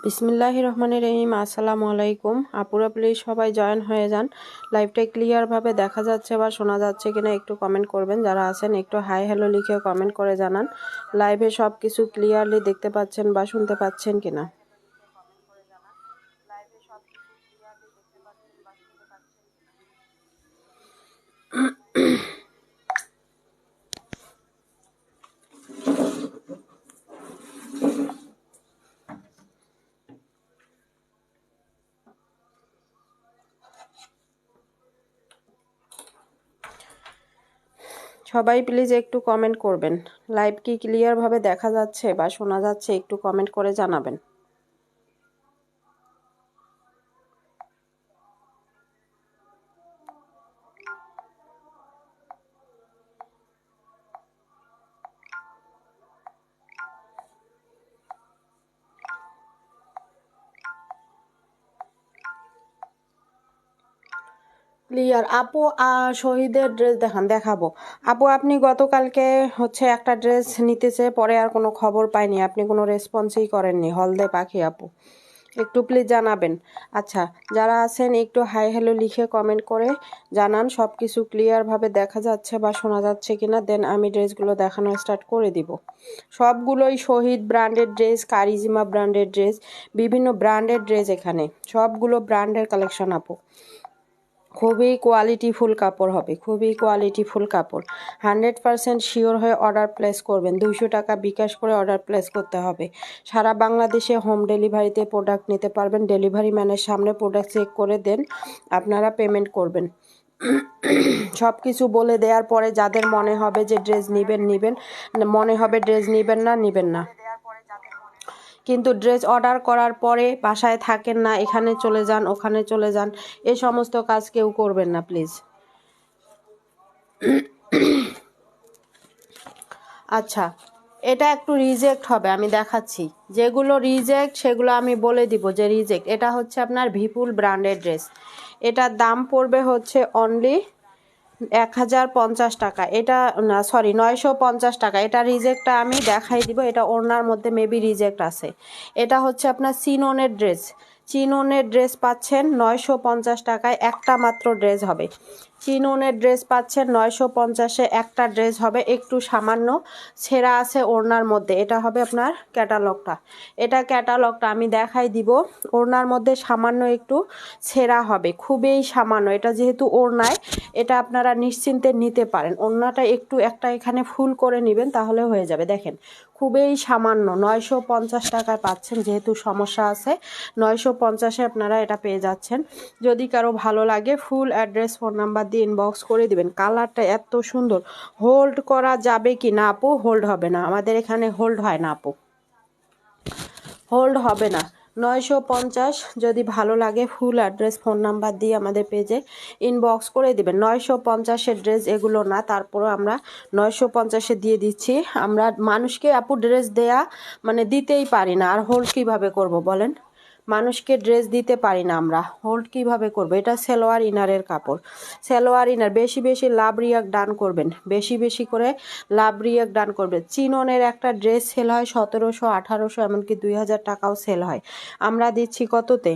বিসমিল্লাহির রহমানির রহিম। আসসালামু আলাইকুম। আপুরা প্লিজ সবাই জয়েন হয়ে যান। লাইভটা ক্লিয়ারভাবে দেখা যাচ্ছে বা শোনা যাচ্ছে কিনা একটু কমেন্ট করবেন। যারা আছেন একটু হাই হ্যালো লিখে কমেন্ট করে জানান লাইভে সব কিছু ক্লিয়ারলি দেখতে পাচ্ছেন বা শুনতে পাচ্ছেন কিনা। সবাই প্লিজ একটু কমেন্ট করবেন। লাইভ কি ক্লিয়ারভাবে দেখা যাচ্ছে বা শোনা যাচ্ছে একটু কমেন্ট করে জানাবেন। ক্লিয়ার আপু। শহীদের ড্রেস দেখাবো। আপু আপনি গতকালকে একটা ড্রেস নিতে চেয়ে পরে আর কোনো খবর পাইনি, আপনি কোনো রেসপন্সই করেননি। হলদে পাখি আপু, একটু প্লিজ জানাবেন। আচ্ছা, যারা আছেন একটু হাই হ্যালো লিখে কমেন্ট করে জানান সব কিছু ক্লিয়ারভাবে দেখা যাচ্ছে বা শোনা যাচ্ছে কিনা, দেন আমি ড্রেসগুলো দেখানো স্টার্ট করে দিব। সবগুলোই শহীদ ব্র্যান্ডের ড্রেস, কারিজমা ব্র্যান্ডের ড্রেস, বিভিন্ন ব্র্যান্ডের ড্রেস, এখানে সবগুলো ব্র্যান্ডের কালেকশন আপু। খুবই কোয়ালিটিফুল কাপড় হবে, খুবই কোয়ালিটিফুল কাপড়। 100% শিওর হয়ে অর্ডার প্লেস করবেন। 200 টাকা বিকাশ করে অর্ডার প্লেস করতে হবে। সারা বাংলাদেশে হোম ডেলিভারিতে প্রোডাক্ট নিতে পারবেন। ডেলিভারি ম্যানের সামনে প্রোডাক্ট চেক করে দেন আপনারা পেমেন্ট করবেন। সব কিছু বলে দেওয়ার পরে যাদের মনে হবে যে ড্রেস নিবেন, মনে হবে ড্রেস নিবেন না। কিন্তু ড্রেস অর্ডার করার পরে বাসায় থাকেন না, এখানে চলে যান ওখানে চলে যান, এ সমস্ত কাজ কেউ করবেন না প্লিজ। আচ্ছা, এটা একটু রিজেক্ট হবে, আমি দেখাচ্ছি। যেগুলো রিজেক্ট সেগুলো আমি বলে দিব যে রিজেক্ট। এটা হচ্ছে আপনার ভিপুল ব্র্যান্ডের ড্রেস। এটার দাম পড়বে অনলি 1050 টাকা। এটা না, সরি, 950 টাকা। এটা রিজেক্টটা আমি দেখাই দিব। এটা ওড়নার মধ্যে মেবি রিজেক্ট আছে। এটা হচ্ছে আপনার চিননের ড্রেস। চিননের ড্রেস পাচ্ছেন 950 টাকায়। একটা মাত্র ড্রেস হবে। চিননের ড্রেস পাচ্ছেন 950-এ। একটা ড্রেস হবে, একটু সামান্য ছেঁড়া আছে ওড়নার মধ্যে। এটা হবে আপনার ক্যাটালগটা। এটা ক্যাটালগটা আমি দেখাই দিব। ওড়নার মধ্যে সামান্য একটু ছেঁড়া হবে, খুবই সামান্য। এটা যেহেতু ওড়নায়, এটা আপনারা নিশ্চিন্তে নিতে পারেন। ওড়নাটা একটু একটা এখানে ফুল করে নেবেন, তাহলে হয়ে যাবে। দেখেন, খুবই সামান্য 950 টাকায় পাচ্ছেন। যেহেতু সমস্যা আছে, 950-এ আপনারা এটা পেয়ে যাচ্ছেন। যদি কারো ভালো লাগে ফুল অ্যাড্রেস ফোন নাম্বার দিয়ে ইনবক্স করে দিবেন। কালারটা এত সুন্দর। হোল্ড করা যাবে কি না আপু? হোল্ড হবে না, আমাদের এখানে হোল্ড হয় না আপু, হোল্ড হবে না। 950, যদি ভালো লাগে ফুল অ্যাড্রেস ফোন নাম্বার দিয়ে আমাদের পেজে ইনবক্স করে দিবেন। 950-এর ড্রেস এগুলো না, তারপরও আমরা 950-এ দিয়ে দিচ্ছি। আমরা মানুষকে আপু ড্রেস দেয়া মানে দিতেই পারি না, আর হোল্ড কিভাবে করব বলেন? মানুষকে ড্রেস দিতে পারি না আমরা, হোল্ড কিভাবে করব? এটা সালোয়ার ইনারের কাপড়। সালোয়ার ইনার বেশি বেশি লাভ রিয়াক ডান করবেন, বেশি বেশি করে লাভ রিয়াক ডান করবেন। চিননের একটা ড্রেস সেল হয় 1700, 1800, এমনকি 2000 টাকাও সেল হয়। আমরা দিচ্ছি কততে?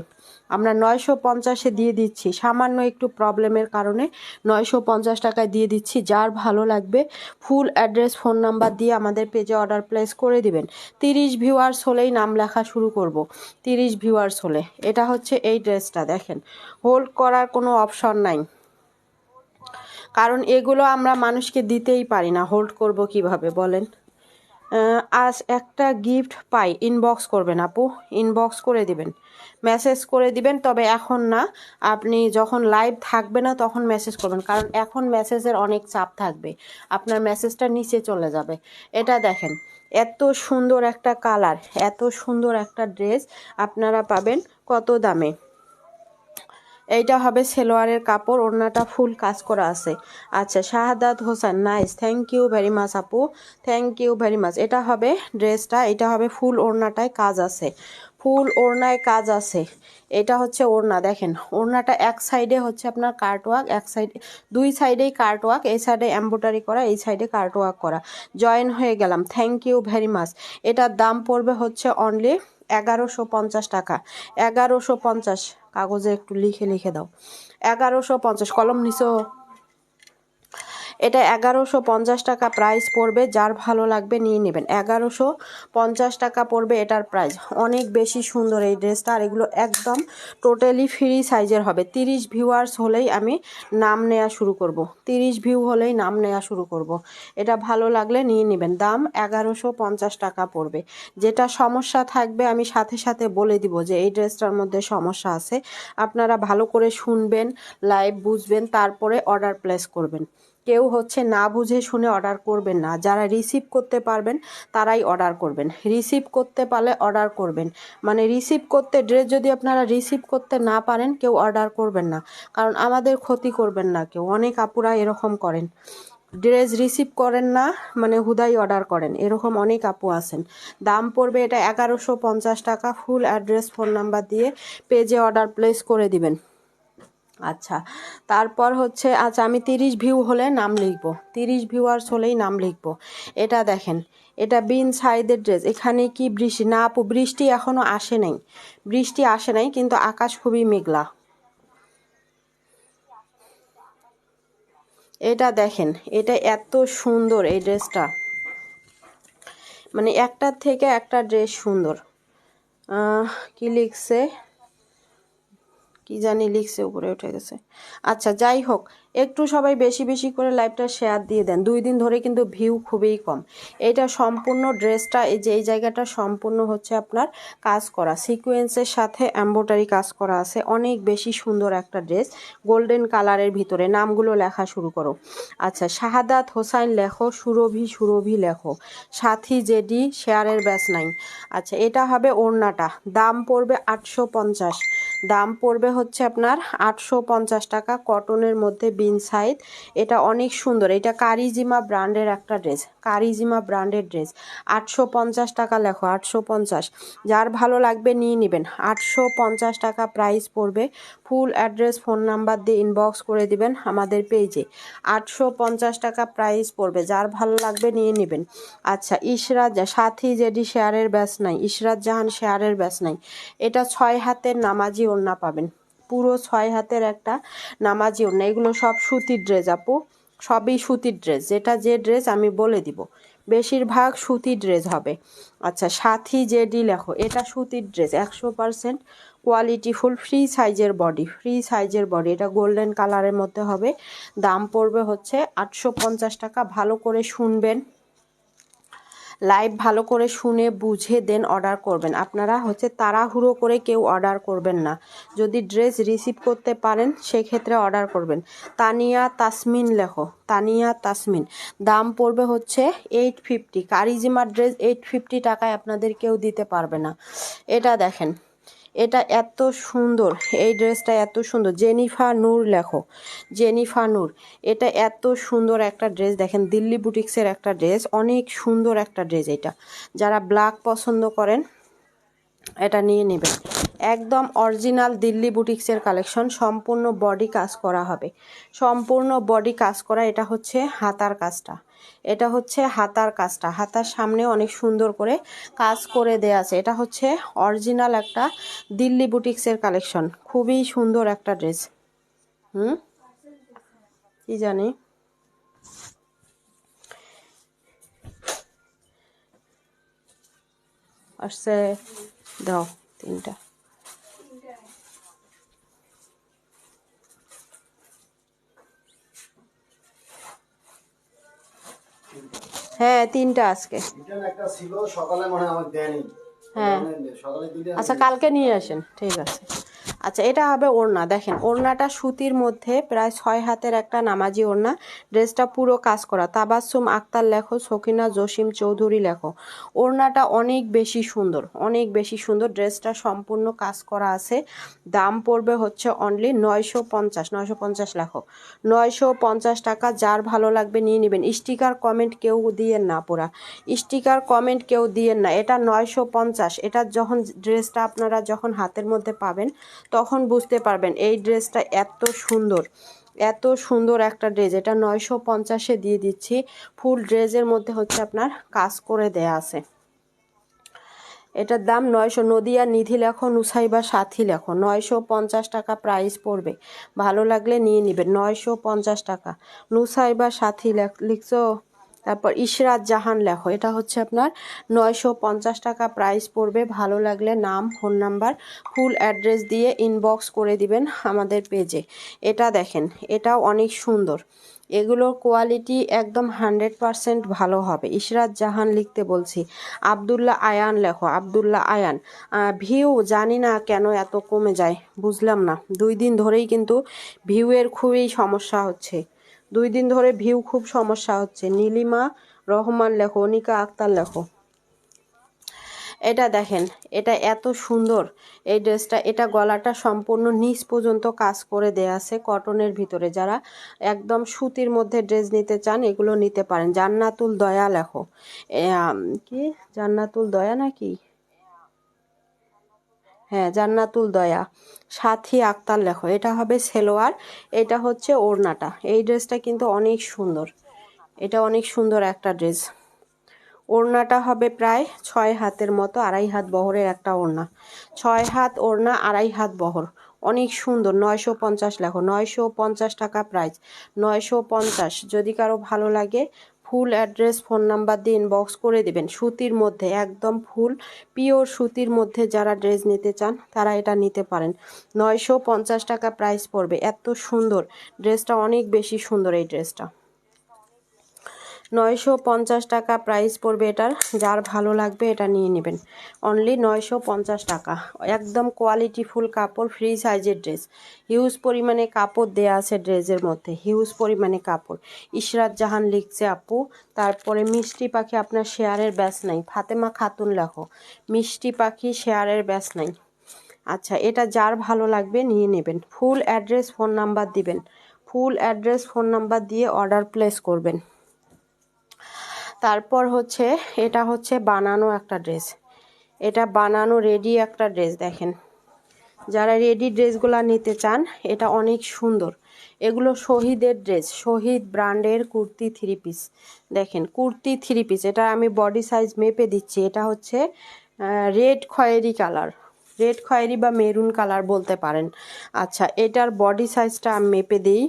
আমরা 950-এ দিয়ে দিচ্ছি। সামান্য একটু প্রবলেমের কারণে 950 টাকায় দিয়ে দিচ্ছি। যার ভালো লাগবে ফুল অ্যাড্রেস ফোন নাম্বার দিয়ে আমাদের পেজে অর্ডার প্লেস করে দিবেন। 30 ভিউয়ার্স হলেই নাম লেখা শুরু করব। 30 ভিউয়ার্স হলে। এটা হচ্ছে এই ড্রেসটা, দেখেন হোল্ড করার কোনো অপশন নাই, কারণ এগুলো আমরা মানুষকে দিতেই পারি না। হোল্ড করব কিভাবে বলেন? আজ একটা গিফট পাই, ইনবক্স করবেন আপু, ইনবক্স করে দিবেন, মেসেজ করে দিবেন। তবে এখন না, আপনি যখন লাইভ থাকবে না তখন মেসেজ করবেন, কারণ এখন মেসেজের অনেক চাপ থাকবে, আপনার মেসেজটা নিচে চলে যাবে। এটা দেখেন, এত সুন্দর একটা কালার, এত সুন্দর একটা ড্রেস আপনারা পাবেন কত দামে? এইটা হবে সেলোয়ারের কাপড়, ওড়নাটা ফুল কাজ করা আছে। আচ্ছা, Shahadat Hossain, nice, thank you very much আপু, থ্যাংক ইউ ভেরি মাচ। এটা হবে ড্রেসটা, এটা হবে ফুল ওড়নাটায় কাজ আছে, ফুল ওড়নায় কাজ আছে। এটা হচ্ছে ওড়না, দেখেন ওড়নাটা এক সাইডে হচ্ছে আপনার কার্টওয়ার্ক, এক সাইডে, দুই সাইডেই কার্টওয়ার্ক, এই সাইডে এমব্রয়ডারি করা, এই সাইডে কার্টওয়ার্ক করা। জয়েন হয়ে গেলাম, থ্যাংক ইউ ভেরি মাচ। এটার দাম পড়বে অনলি 1150 টাকা। 1150, কাগজে একটু লিখে লিখে দাও। 1150, কলম নিছো? এটা 1150 টাকা প্রাইস পড়বে। যার ভালো লাগবে নিয়ে নেবেন। 1150 টাকা পড়বে এটার প্রাইস। অনেক বেশি সুন্দর এই ড্রেসটা। আর এগুলো একদম টোটালি ফ্রি সাইজের হবে। 30 ভিউয়ার্স হলেই আমি নাম নেওয়া শুরু করব। 30 ভিউ হলেই নাম নেওয়া শুরু করব। এটা ভালো লাগলে নিয়ে নেবেন। দাম 1150 টাকা পড়বে। যেটা সমস্যা থাকবে আমি সাথে সাথে বলে দিব যে এই ড্রেসটার মধ্যে সমস্যা আছে। আপনারা ভালো করে শুনবেন, লাইভ বুঝবেন, তারপরে অর্ডার প্লেস করবেন। কেউ হচ্ছে না বুঝে শুনে অর্ডার করবেন না। যারা রিসিভ করতে পারবেন তারাই অর্ডার করবেন। রিসিভ করতে পারলে অর্ডার করবেন। মানে রিসিভ করতে, ড্রেস যদি আপনারা রিসিভ করতে না পারেন কেউ অর্ডার করবেন না, কারণ আমাদের ক্ষতি করবেন না কেউ। অনেক আপুরা এরকম করেন, ড্রেস রিসিভ করেন না, মানে হুদাই অর্ডার করেন, এরকম অনেক আপু আছেন। দাম পড়বে এটা 1150 টাকা। ফুল অ্যাড্রেস ফোন নাম্বার দিয়ে পেজে অর্ডার প্লেস করে দিবেন। আচ্ছা, তারপর হচ্ছে, আচ্ছা আমি 30 ভিউ হলে নাম লিখব, 30 ভিউয়ার্স হলেই নাম লিখব। এটা দেখেন, এটা বিন সাইদের ড্রেস। এখানে কি বৃষ্টি? না আপু, বৃষ্টি এখনো আসে নাই, বৃষ্টি আসে নাই, কিন্তু আকাশ খুবই মেঘলা। এটা দেখেন, এটা এত সুন্দর এই ড্রেসটা, মানে একটার থেকে একটা ড্রেস সুন্দর। কি লিখছে, কি জানি লিখছে, উপরে উঠে গেছে। আচ্ছা যাই হোক, একটু সবাই বেশি বেশি করে লাইভটা শেয়ার দিয়ে দেন। 2 দিন ধরে কিন্তু ভিউ খুবই কম। এটা সম্পূর্ণ ড্রেসটা, এই যে এই জায়গাটা সম্পূর্ণ হচ্ছে আপনার কাজ করা, সিকোয়েন্সের সাথে এমব্রয়ডারি কাজ করা আছে। অনেক বেশি সুন্দর একটা ড্রেস, গোল্ডেন কালারের ভিতরে। নামগুলো লেখা শুরু করো। আচ্ছা, শাহাদাত হোসাইন লেখো, সুরভি সুরভি লেখো, সাথী জেডি, শেয়ারের ব্যাস নাই। আচ্ছা, এটা হবে ওড়নাটা। দাম পড়বে 850। দাম পড়বে হচ্ছে আপনার 850 টাকা। কটনের মধ্যে বিন সাইড। এটা অনেক সুন্দর। এটা কারিজিমা ব্র্যান্ডের একটা ড্রেস, কারিজিমা ব্র্যান্ডের ড্রেস। 850 টাকা লেখো, 850। যার ভালো লাগবে নিয়ে নেবেন। 850 টাকা প্রাইস পড়বে। ফুল অ্যাড্রেস ফোন নাম্বার দিয়ে ইনবক্স করে দিবেন আমাদের পেজে। 850 টাকা প্রাইস পড়বে। যার ভালো লাগবে নিয়ে নেবেন। আচ্ছা, ইশরাত সাথী জেডি, শেয়ারের ব্যাস নাই। ইশরাত জাহান, শেয়ারের ব্যাস নাই। এটা 6 হাতের নামাজি ওড়না পাবেন, পুরো 6 হাতের একটা নামাজি ওড়না। এগুলো সব সুতির ড্রেস আপু, সবই সুতির ড্রেস। যেটা যে ড্রেস আমি বলে দিব, বেশিরভাগ সুতির ড্রেস হবে। আচ্ছা, সাথী জেডি লেখো। এটা সুতির ড্রেস, 100% কোয়ালিটি ফুল, ফ্রি সাইজের বডি, ফ্রি সাইজের বডি। এটা গোল্ডেন কালারের মধ্যে হবে। দাম পড়বে হচ্ছে 850 টাকা। ভালো করে শুনবেন, লাইভ ভালো করে শুনে বুঝে দেন অর্ডার করবেন। আপনারা হচ্ছে তাড়াহুড়ো করে কেউ অর্ডার করবেন না। যদি ড্রেস রিসিভ করতে পারেন সেক্ষেত্রে অর্ডার করবেন। তানিয়া তাসমিন লেখো, তানিয়া তাসমিন। দাম পড়বে হচ্ছে 850। কারিজিমার ড্রেস 850 টাকায় আপনাদের কেউ দিতে পারবে না। এটা দেখেন, এটা এত সুন্দর, এই ড্রেসটা এত সুন্দর। জেনিফা নূর লেখো, জেনিফা নূর। এটা এত সুন্দর একটা ড্রেস। দেখেন, দিল্লি বুটিক্সের একটা ড্রেস, অনেক সুন্দর একটা ড্রেস। এটা যারা ব্ল্যাক পছন্দ করেন এটা নিয়ে নেবেন। একদম অরিজিনাল দিল্লি বুটিক্সের কালেকশন। সম্পূর্ণ বডি কাজ করা হবে, সম্পূর্ণ বডি কাজ করা। এটা হচ্ছে হাতার কাজটা, এটা হচ্ছে হাতার কাজটা। হাতার সামনে অনেক সুন্দর করে কাজ করে দেয়া আছে। এটা হচ্ছে অরিজিনাল একটা দিল্লি বুটিক্সের কালেকশন। খুবই সুন্দর একটা ড্রেস। কি জানি আসছে, দাও 3টা। হ্যাঁ 3টা আজকে। হ্যাঁ, আচ্ছা কালকে নিয়ে আসেন, ঠিক আছে। আচ্ছা, এটা হবে ওড়না। দেখেন, ওড়নাটা সুতির মধ্যে প্রায় 6 হাতের একটা নামাজি ওড়না। ড্রেসটা পুরো কাজ করা। তাবাসসুম আক্তার লেখো, সকিনা জসিম চৌধুরী লেখো। ওড়নাটা অনেক বেশি সুন্দর, অনেক বেশি সুন্দর। ড্রেসটা সম্পূর্ণ কাজ করা আছে। দাম পড়বে হচ্ছে অনলি 950। 950 লেখো, 950 টাকা। যার ভালো লাগবে নিয়ে নেবেন। স্টিকার কমেন্ট কেউ দিয়েন না পুরা, স্টিকার কমেন্ট কেউ দিয়েন না। এটা 950। এটা যখন ড্রেসটা আপনারা যখন হাতের মধ্যে পাবেন তখন বুঝতে পারবেন এই ড্রেসটা এত সুন্দর, এত সুন্দর একটা ড্রেস। এটা 950-এ দিয়ে দিচ্ছি। ফুল ড্রেসের মধ্যে হচ্ছে আপনার কাজ করে দেয়া আছে। এটার দাম 900, নদিয়া নিধি লেখো, নুসাইবা সাথী লেখো, 950 টাকা প্রাইস পড়বে। ভালো লাগলে নিয়ে নেবেন, 950 টাকা। নুসাইবা সাথী লিখছো, তারপর ইশরাত জাহান লেখো, এটা হচ্ছে আপনার 950 টাকা প্রাইস পড়বে। ভালো লাগলে নাম, ফোন নাম্বার, ফুল অ্যাড্রেস দিয়ে ইনবক্স করে দিবেন আমাদের পেজে। এটা দেখেন, এটাও অনেক সুন্দর, এগুলোর কোয়ালিটি একদম 100% ভালো হবে। ইশরাত জাহান লিখতে বলছি। আব্দুল্লাহ আয়ান লেখো, আব্দুল্লাহ আয়ান। ভিউ জানি না কেন এত কমে যায়, বুঝলাম না। 2 দিন ধরেই কিন্তু ভিউয়ের খুবই সমস্যা হচ্ছে, 2 দিন ধরে ভিউ খুব সমস্যা হচ্ছে। নীলিমা রহমান লেখো, অনিকা আক্তার লেখো। এটা দেখেন, এটা এত সুন্দর এই ড্রেসটা। এটা গলাটা সম্পূর্ণ নিচ পর্যন্ত কাজ করে দেয়া আছে কটনের ভিতরে। যারা একদম সুতির মধ্যে ড্রেস নিতে চান এগুলো নিতে পারেন। জান্নাতুল দয়া লেখো, কি জান্নাতুল দয়া নাকি, হ্যাঁ জান্নাতুল দয়া। সাথী আক্তার লেখো, এটা হবে সেলোয়ার, এটা হচ্ছে ওড়নাটা। এই ড্রেসটা কিন্তু অনেক সুন্দর, এটা অনেক সুন্দর একটা ড্রেস। ওড়নাটা হবে প্রায় 6 হাতের মতো, 2.5 হাত বহরের একটা ওড়না। 6 হাত ওড়না, 2.5 হাত বহর, অনেক সুন্দর। 950 লেখো, 950 টাকা প্রাইস, 950। যদি কারো ভালো লাগে ফুল অ্যাড্রেস ফোন নাম্বার দিয়ে ইনবক্স করে দিবেন। সুতির মধ্যে একদম ফুল পিওর সুতির মধ্যে যারা ড্রেস নিতে চান তারা এটা নিতে পারেন। 950 টাকা প্রাইস পড়বে। এত সুন্দর ড্রেসটা, অনেক বেশি সুন্দর এই ড্রেসটা। 950 টাকা প্রাইস পড়বে এটার। যার ভালো লাগবে এটা নিয়ে নেবেন, অনলি 950 টাকা। একদম কোয়ালিটিফুল কাপড়, ফ্রি সাইজের ড্রেস, হিউজ পরিমাণে কাপড় দেয়া আছে ড্রেসের মধ্যে, হিউজ পরিমাণে কাপড়। ইশরাত জাহান লিখছে আপু। তারপরে মিষ্টি পাখি, আপনার শেয়ারের ব্যাস নাই। ফাতেমা খাতুন লেখো, মিষ্টি পাখি শেয়ারের ব্যাস নাই। আচ্ছা, এটা যার ভালো লাগবে নিয়ে নেবেন। ফুল অ্যাড্রেস ফোন নাম্বার দিবেন, ফুল অ্যাড্রেস ফোন নাম্বার দিয়ে অর্ডার প্লেস করবেন। তারপর হচ্ছে এটা হচ্ছে বানানো একটা ড্রেস, এটা বানানো রেডি একটা ড্রেস। দেখেন, যারা রেডি ড্রেসগুলো নিতে চান এটা অনেক সুন্দর। এগুলো শহীদের ড্রেস, শহীদ ব্র্যান্ডের কুর্তি 3 পিস। দেখেন কুর্তি 3 পিস, এটা আমি বডি সাইজ মেপে দিচ্ছি। এটা হচ্ছে রেড খয়েরি কালার, রেড খয়েরি বা মেরুন কালার বলতে পারেন। আচ্ছা, এটার বডি সাইজটা আমি মেপে দিই,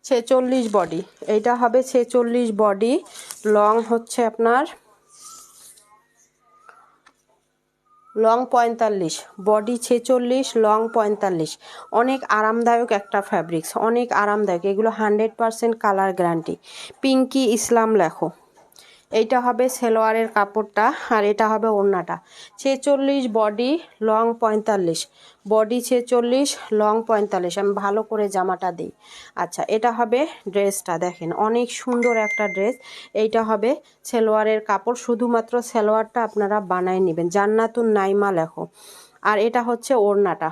46 বডি। এইটা হবে 46 বডি, লং হচ্ছে আপনার লং 45, বডি 46, লং 45। অনেক আরামদায়ক একটা ফ্যাব্রিক্স, অনেক আরামদায়ক। এগুলো 100% কালার গ্যারান্টি। পিঙ্কি ইসলাম লেখো, এইটা হবে সেলোয়ারের কাপড়টা, আর এটা হবে ওড়নাটা। 46 বডি, লং 45, বডি 46, লং 45। আমি ভালো করে জামাটা দিই। আচ্ছা, এটা হবে ড্রেসটা। দেখেন অনেক সুন্দর একটা ড্রেস। এইটা হবে সেলোয়ারের কাপড়, শুধুমাত্র সেলোয়ারটা আপনারা বানায় নেবেন। জান্নাতুন নাইমা লেখো। আর এটা হচ্ছে ওড়নাটা,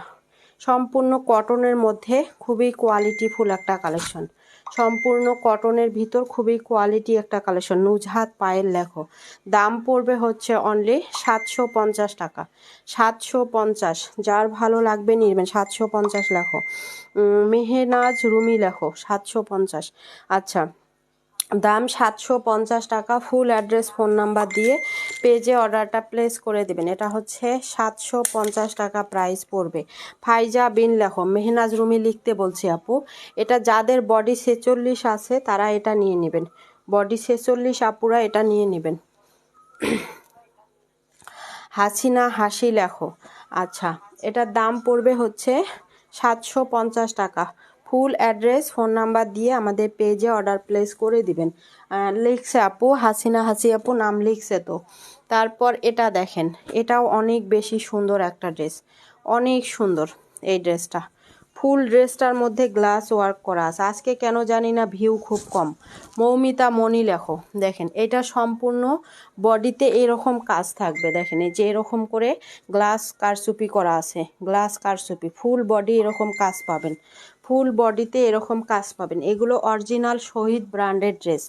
সম্পূর্ণ কটনের মধ্যে, খুবই কোয়ালিটিফুল একটা কালেকশন। সম্পূর্ণ কটনের ভিতর খুবই কোয়ালিটি একটা কালেকশন। নুজহাত পায়েল লেখো, দাম পড়বে হচ্ছে অনলি 750 টাকা, 750। যার ভালো লাগবে নিবেন, 750 লেখো। মেহনাজ রুমি লেখো, 750। আচ্ছা, দাম 750 টাকা। ফুল অ্যাড্রেস ফোন নাম্বার দিয়ে পেজে অর্ডারটা প্লেস করে দেবেন। এটা হচ্ছে 750 টাকা প্রাইস পড়বে। ফাইজা বিন লেখো, মেহনাজ রুমি লিখতে বলছি আপু। এটা যাদের বডি 46 আছে তারা এটা নিয়ে নেবেন, বডি 46 আপুরা এটা নিয়ে নেবেন। হাসিনা হাসি লেখো। আচ্ছা, এটার দাম পড়বে হচ্ছে 750 টাকা। ফুল অ্যাড্রেস ফোন নাম্বার দিয়ে আমাদের পেজে অর্ডার প্লেস করে দিবেন। লিখছে আপু, হাসিনা হাসি আপু নাম লিখছে তো। তারপর এটা দেখেন, এটাও অনেক বেশি সুন্দর একটা ড্রেস, অনেক সুন্দর এই ড্রেসটা। ফুল ড্রেসটার মধ্যে গ্লাস ওয়ার্ক করা আছে। আজকে কেন জানি না ভিউ খুব কম। মৌমিতা মনি লেখো। দেখেন, এটা সম্পূর্ণ বডিতে এরকম কাজ থাকবে। দেখেন, এই যে এরকম করে গ্লাস কারচুপি করা আছে, গ্লাস কারচুপি, ফুল বডি এরকম কাজ পাবেন। ফুল বডিতে এরকম কাজ পাবেন। এগুলো অরিজিনাল শহীদ ব্র্যান্ডেড ড্রেস।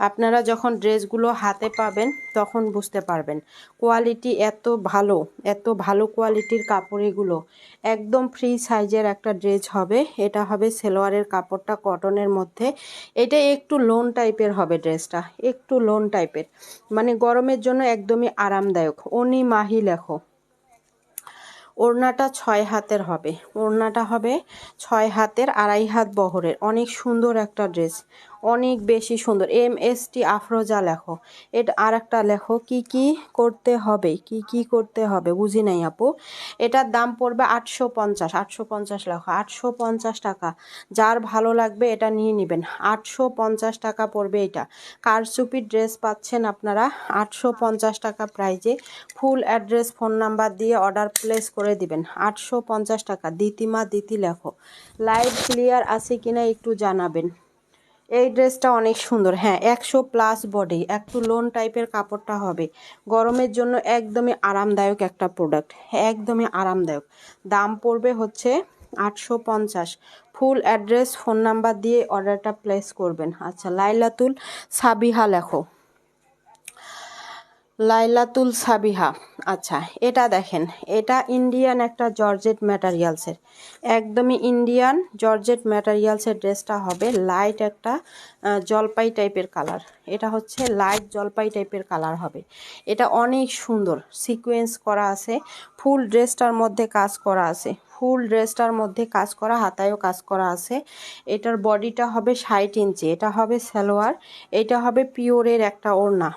আপনারা যখন ড্রেসগুলো হাতে পাবেন তখন বুঝতে পারবেন কোয়ালিটি এত ভালো কোয়ালিটির কাপড়। এগুলো একদম ফ্রি সাইজের একটা ড্রেস হবে। এটা হবে সেলোয়ারের কাপড়টা কটনের মধ্যে। এটা একটু লোন টাইপের হবে ড্রেসটা, একটু লোন টাইপের, মানে গরমের জন্য একদমই আরামদায়ক। অনি মাহি লেখো। ওড়নাটা 6 হাতের হবে, ওড়নাটা হবে 6 হাতের, 2.5 হাত বহরের। অনেক সুন্দর একটা ড্রেস, অনেক বেশি সুন্দর। MST আফরোজা লেখো। এটা আর একটা লেখো, কি কি করতে হবে, কি কি করতে হবে বুঝি নাই আপু। এটার দাম পড়বে 850, 850 লেখো, 850 টাকা। যার ভালো লাগবে এটা নিয়ে নেবেন। 850 টাকা পড়বে এটা। কারচুপি ড্রেস পাচ্ছেন আপনারা 850 টাকা প্রাইজে। ফুল অ্যাড্রেস ফোন নাম্বার দিয়ে অর্ডার প্লেস করে দিবেন। 850 টাকা। দিতিমা দিতি লেখো। লাইট ক্লিয়ার আছে কিনা একটু জানাবেন। এই ড্রেসটা অনেক সুন্দর। হ্যাঁ, 100+ বডি, একটু লোন টাইপের কাপড়টা হবে। গরমের জন্য একদমই আরামদায়ক একটা প্রোডাক্ট, একদমই আরামদায়ক। দাম পড়বে হচ্ছে 850। ফুল অ্যাড্রেস ফোন নাম্বার দিয়ে অর্ডারটা প্লেস করবেন। আচ্ছা, লাইলাতুল সাবিহা লেখো, লাইলাতুল সাবিহা। আচ্ছা, এটা দেখেন, এটা ইন্ডিয়ান একটা জর্জেট ম্যাটেরিয়ালসের, একদমই ইন্ডিয়ান জর্জেট ম্যাটেরিয়ালসের ড্রেসটা হবে। লাইট একটা জলপাই টাইপের কালার। এটা হচ্ছে লাইট জলপাই টাইপের কালার হবে। এটা অনেক সুন্দর, সিকোয়েন্স করা আছে। ফুল ড্রেসটার মধ্যে কাজ করা আছে, ফুল ড্রেসটার মধ্যে কাজ করা, হাতায়ও কাজ করা আছে। এটার বডিটা হবে 60 ইঞ্চি। এটা হবে সালোয়ার, এটা হবে পিওরের একটা ওড়না।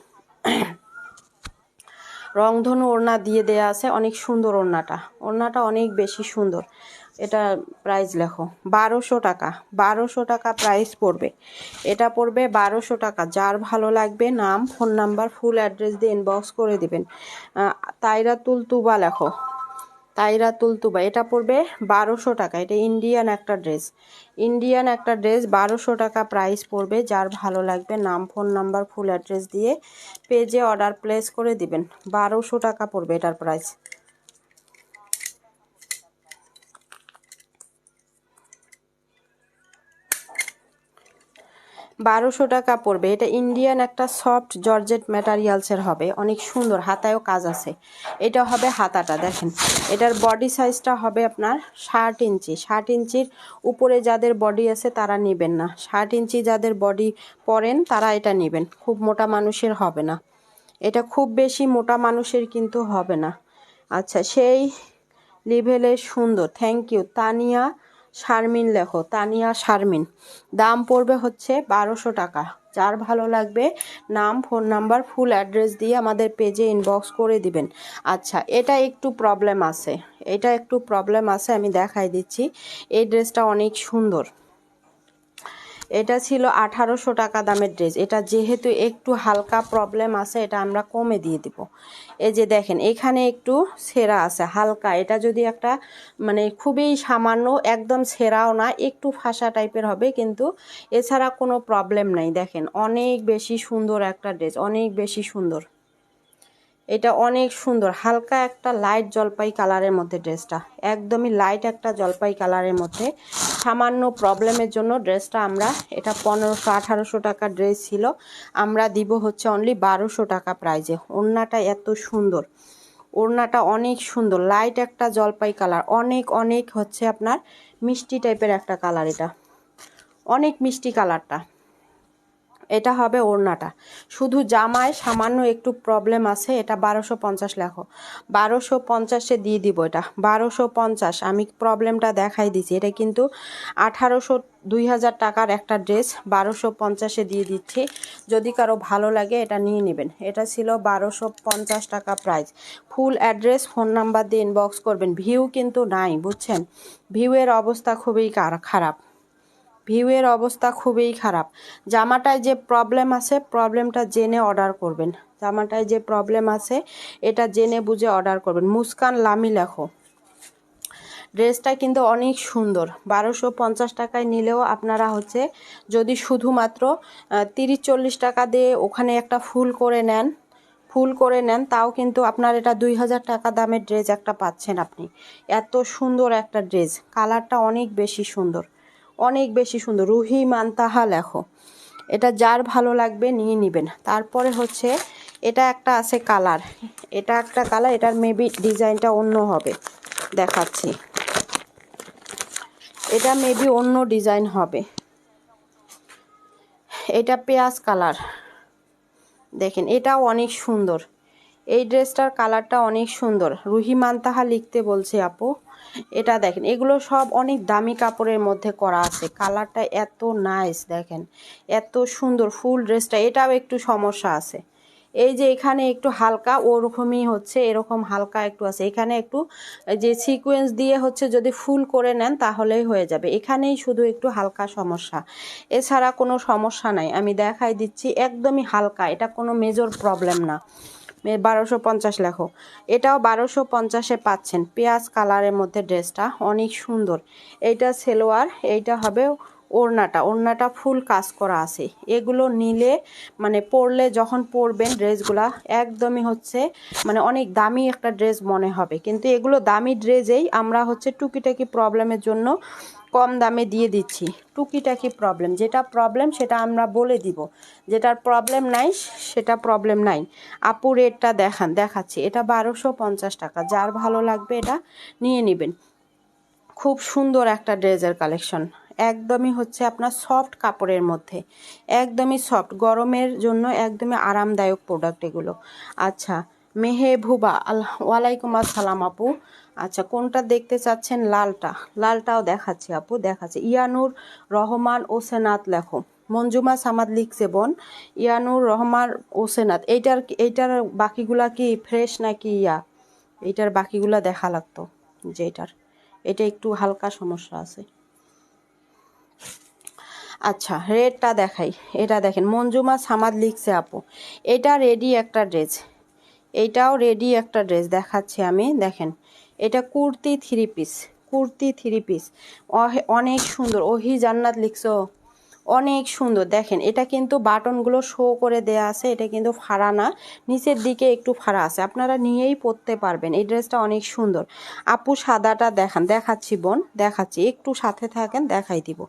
রংধনু ওড়না দিয়ে দেয়া আছে, অনেক সুন্দর ওড়নাটা, ওড়নাটা অনেক বেশি সুন্দর। এটা প্রাইস লেখো 1200 টাকা, 1200 টাকা প্রাইস পড়বে। এটা পড়বে 1200 টাকা। যার ভালো লাগবে নাম ফোন নাম্বার ফুল অ্যাড্রেস দিয়ে ইনবক্স করে দিবেন। তাইরাতুল তুবা লেখো, তাইরাতুল তুবা। এটা পড়বে 1200 টাকা। এটা ইন্ডিয়ান একটা ড্রেস, ইন্ডিয়ান একটা ড্রেস, 1200 টাকা প্রাইস পড়বে। যার ভালো লাগবে নাম ফোন নাম্বার ফুল অ্যাড্রেস দিয়ে পেজে অর্ডার প্লেস করে দিবেন। 1200 টাকা পড়বে এটার প্রাইস। 1200 টাকা পড়বে। এটা ইন্ডিয়ান একটা সফট জর্জেট ম্যাটেরিয়ালসের হবে, অনেক সুন্দর, হাতায়ও কাজ আছে। এটা হবে হাতাটা দেখেন। এটার বডি সাইজটা হবে আপনার 60 ইঞ্চি। 60 ইঞ্চির উপরে যাদের বডি আছে তারা নেবেন না, 60 ইঞ্চি যাদের বডি পরেন তারা এটা নেবেন। খুব মোটা মানুষের হবে না, এটা খুব বেশি মোটা মানুষের কিন্তু হবে না। আচ্ছা, সেই লেভেলের সুন্দর। থ্যাংক ইউ তানিয়া শারমিন লেখো, তানিয়া শারমিন। দাম পড়বে হচ্ছে 1200 টাকা। যার ভালো লাগবে নাম ফোন নাম্বার ফুল অ্যাড্রেস দিয়ে আমাদের পেজে ইনবক্স করে দিবেন। আচ্ছা, এটা একটু প্রবলেম আছে, এটা একটু প্রবলেম আছে, আমি দেখাই দিচ্ছি। এই ড্রেসটা অনেক সুন্দর। এটা ছিল 1800 টাকা দামের ড্রেস। এটা যেহেতু একটু হালকা প্রবলেম আছে, এটা আমরা কমে দিয়ে দিব। এই যে দেখেন, এখানে একটু ছেঁড়া আছে হালকা। এটা যদি একটা মানে খুবই সামান্য, একদম ছেঁড়াও না, একটু ফাঁসা টাইপের হবে, কিন্তু এছাড়া কোনো প্রবলেম নাই। দেখেন, অনেক বেশি সুন্দর একটা ড্রেস, অনেক বেশি সুন্দর। এটা অনেক সুন্দর, হালকা একটা লাইট জলপাই কালারের মধ্যে ড্রেসটা, একদমই লাইট একটা জলপাই কালারের মধ্যে। সামান্য প্রবলেমের জন্য ড্রেসটা আমরা, এটা 1500-1800 টাকা ড্রেস ছিল, আমরা দিব হচ্ছে অনলি 1200 টাকা প্রাইজে। ওড়নাটা এত সুন্দর, ওড়নাটা অনেক সুন্দর, লাইট একটা জলপাই কালার, অনেক অনেক হচ্ছে আপনার মিষ্টি টাইপের একটা কালার। এটা অনেক মিষ্টি কালারটা। এটা হবে ওড়নাটা। শুধু জামায় সামান্য একটু প্রবলেম আছে। এটা 1250 লেখো, 1250-এ দিয়ে দিব। এটা 1250, আমি প্রবলেমটা দেখাই দিছি। এটা কিন্তু 1800-2000 টাকার একটা ড্রেস, 1250-এ দিয়ে দিচ্ছি। যদি কারো ভালো লাগে এটা নিয়ে নেবেন। এটা ছিল 1250 টাকা price. Full address phone number দিয়ে ইনবক্স করবেন। ভিউ কিন্তু নাই, বুঝছেন, ভিউয়ের অবস্থা খুবই খারাপ, ভিউয়ের অবস্থা খুবই খারাপ। জামাটায় যে প্রবলেম আছে, প্রবলেমটা জেনে অর্ডার করবেন। জামাটায় যে প্রবলেম আছে এটা জেনে বুঝে অর্ডার করবেন। মুস্কান লামি লেখো। ড্রেসটা কিন্তু অনেক সুন্দর। 1250 টাকায় নিলেও আপনারা হচ্ছে যদি শুধুমাত্র 30-40 টাকা দিয়ে ওখানে একটা ফুল করে নেন, তাও কিন্তু আপনার এটা 2000 টাকা দামের ড্রেস একটা পাচ্ছেন আপনি। এত সুন্দর একটা ড্রেস, কালারটা অনেক বেশি সুন্দর, অনেক বেশি সুন্দর, রুহি মান্তাহা লেখো। এটা যার ভালো লাগবে নিয়ে নেবেন। তারপরে হচ্ছে এটা একটা আছে কালার, এটা একটা কালার, এটার মেবি ডিজাইনটা অন্য হবে, দেখাচ্ছি। এটা মেবি অন্য ডিজাইন হবে। এটা পেঁয়াজ কালার, দেখেন এটাও অনেক সুন্দর। এই ড্রেসটার কালারটা অনেক সুন্দর, রুহি মান্তাহা লিখতে বলছে আপু। এটা দেখেন, এগুলো সব অনেক দামি কাপড়ের মধ্যে করা আছে। কালারটা এত নাইস, দেখেন এত সুন্দর ফুল ড্রেসটা। এটাও একটু সমস্যা আছে, এই যে এখানে একটু হালকা ওরকমই হচ্ছে, এরকম হালকা একটু আছে। এখানে একটু যে সিকোয়েন্স দিয়ে হচ্ছে যদি ফুল করে নেন তাহলেই হয়ে যাবে, এখানেই শুধু একটু হালকা সমস্যা, এছাড়া কোনো সমস্যা নাই। আমি দেখাই দিচ্ছি, একদমই হালকা, এটা কোনো মেজর প্রবলেম না। 1250 লেখো। এটাও 1250-এ পাচ্ছেন, পেঁয়াজ কালারের মধ্যে ড্রেসটা অনেক সুন্দর। এইটা সেলোয়ার, এইটা হবে ওড়নাটা ফুল কাজ করা আছে। এগুলো নিলে মানে পরলে, যখন পরবেন ড্রেসগুলা একদমই হচ্ছে মানে অনেক দামি একটা ড্রেস মনে হবে। কিন্তু এগুলো দামি ড্রেসেই আমরা হচ্ছে টুকিটাকি প্রবলেমের জন্য কম দামে দিয়ে দিচ্ছি। টুকিটাকি প্রবলেম, যেটা প্রবলেম সেটা আমরা বলে দিব, যেটার প্রবলেম নাই সেটা প্রবলেম নাই। আপু রেটটা দেখাচ্ছি। এটা 1250 টাকা, যার ভালো লাগবে এটা নিয়ে নেবেন। খুব সুন্দর একটা ড্রেসের কালেকশন, একদমই হচ্ছে আপনার সফট কাপড়ের মধ্যে, একদমই সফট, গরমের জন্য একদমই আরামদায়ক প্রোডাক্ট এগুলো। আচ্ছা, মেহেবুবা ওয়ালাইকুম আসসালাম আপু। আচ্ছা, কোনটা দেখতে চাচ্ছেন? লালটাও দেখাচ্ছি আপু, দেখাচ্ছি। ইয়ানুর রহমান ওসেনাত লেখো, মঞ্জুমা সামাদ লিখছে বোন। ইয়ানুর রহমান ওসেনাত, এইটার বাকিগুলা কি ফ্রেশ নাকি এইটার বাকিগুলা দেখা লাগতো, যে এটা একটু হালকা সমস্যা আছে। আচ্ছা, রেডটা দেখাই। এটা দেখেন, মঞ্জুমা সামাদ লিখছে আপু, এটা রেডি একটা ড্রেস, এইটাও রেডি একটা ড্রেস দেখাচ্ছি আমি। দেখেন, এটা কুর্তি থ্রি পিস, অনেক সুন্দর। ওহি জান্নাত লিখছো, অনেক সুন্দর। দেখেন, এটা কিন্তু বাটনগুলো শো করে দেয়া আছে, এটা কিন্তু ফাড়া না, নিচের দিকে একটু ফাড়া আছে, আপনারা নিয়েই পরতে পারবেন। এই ড্রেসটা অনেক সুন্দর। আপু সাদাটা দেখাচ্ছি বোন, দেখাচ্ছি, একটু সাথে থাকেন, দেখাই দিব।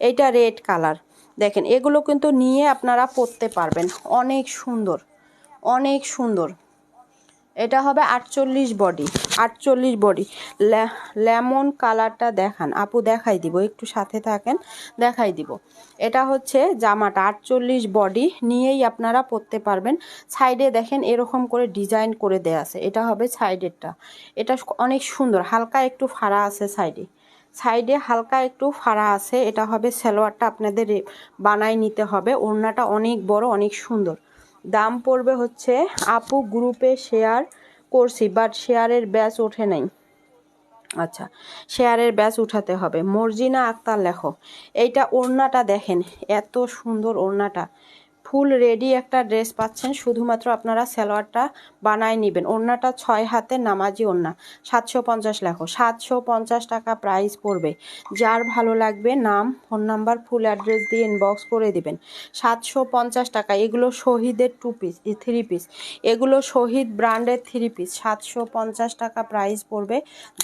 এইটা রেড কালার, দেখেন এগুলো কিন্তু নিয়ে আপনারা পরতে পারবেন, অনেক সুন্দর, অনেক সুন্দর। এটা হবে 48 বডি। লেমন কালারটা দেখান আপু, দেখাই দিব, একটু সাথে থাকেন, দেখাই দিব। এটা হচ্ছে জামাটা 48 বডি, নিয়েই আপনারা পরতে পারবেন। সাইডে দেখেন এরকম করে ডিজাইন করে দেয়া আছে, এটা হবে সাইডেরটা। এটা অনেক সুন্দর, হালকা একটু ফাড়া আছে সাইডে হালকা একটু ফাড়া আছে। এটা হবে সালোয়ারটা, আপনাদের বানাই নিতে হবে। ওড়নাটা অনেক বড়, অনেক সুন্দর। দাম পড়বে হচ্ছে, আপু গ্রুপে শেয়ার করছি বাট শেয়ারের ব্যাচ ওঠে নাই। আচ্ছা, শেয়ারের ব্যাচ উঠাতে হবে। মর্জিনা আক্তার লেখো। এইটা ওড়নাটা দেখেন, এত সুন্দর ওড়নাটা, ফুল রেডি একটা ড্রেস পাচ্ছেন, শুধুমাত্র আপনারা সালোয়ারটা বানায় নেবেন। ওড়নাটা 6 হাতে নামাজি ওড়না, 750 লেখো, 750 টাকা প্রাইস পড়বে। যার ভালো লাগবে নাম, ফোন নাম্বার, ফুল অ্যাড্রেস দিয়ে ইনবক্স করে দিবেন। 750 টাকা। এগুলো শহীদের থ্রি পিস, এগুলো শহীদ ব্র্যান্ডের থ্রি পিস, 750 টাকা প্রাইস পড়বে।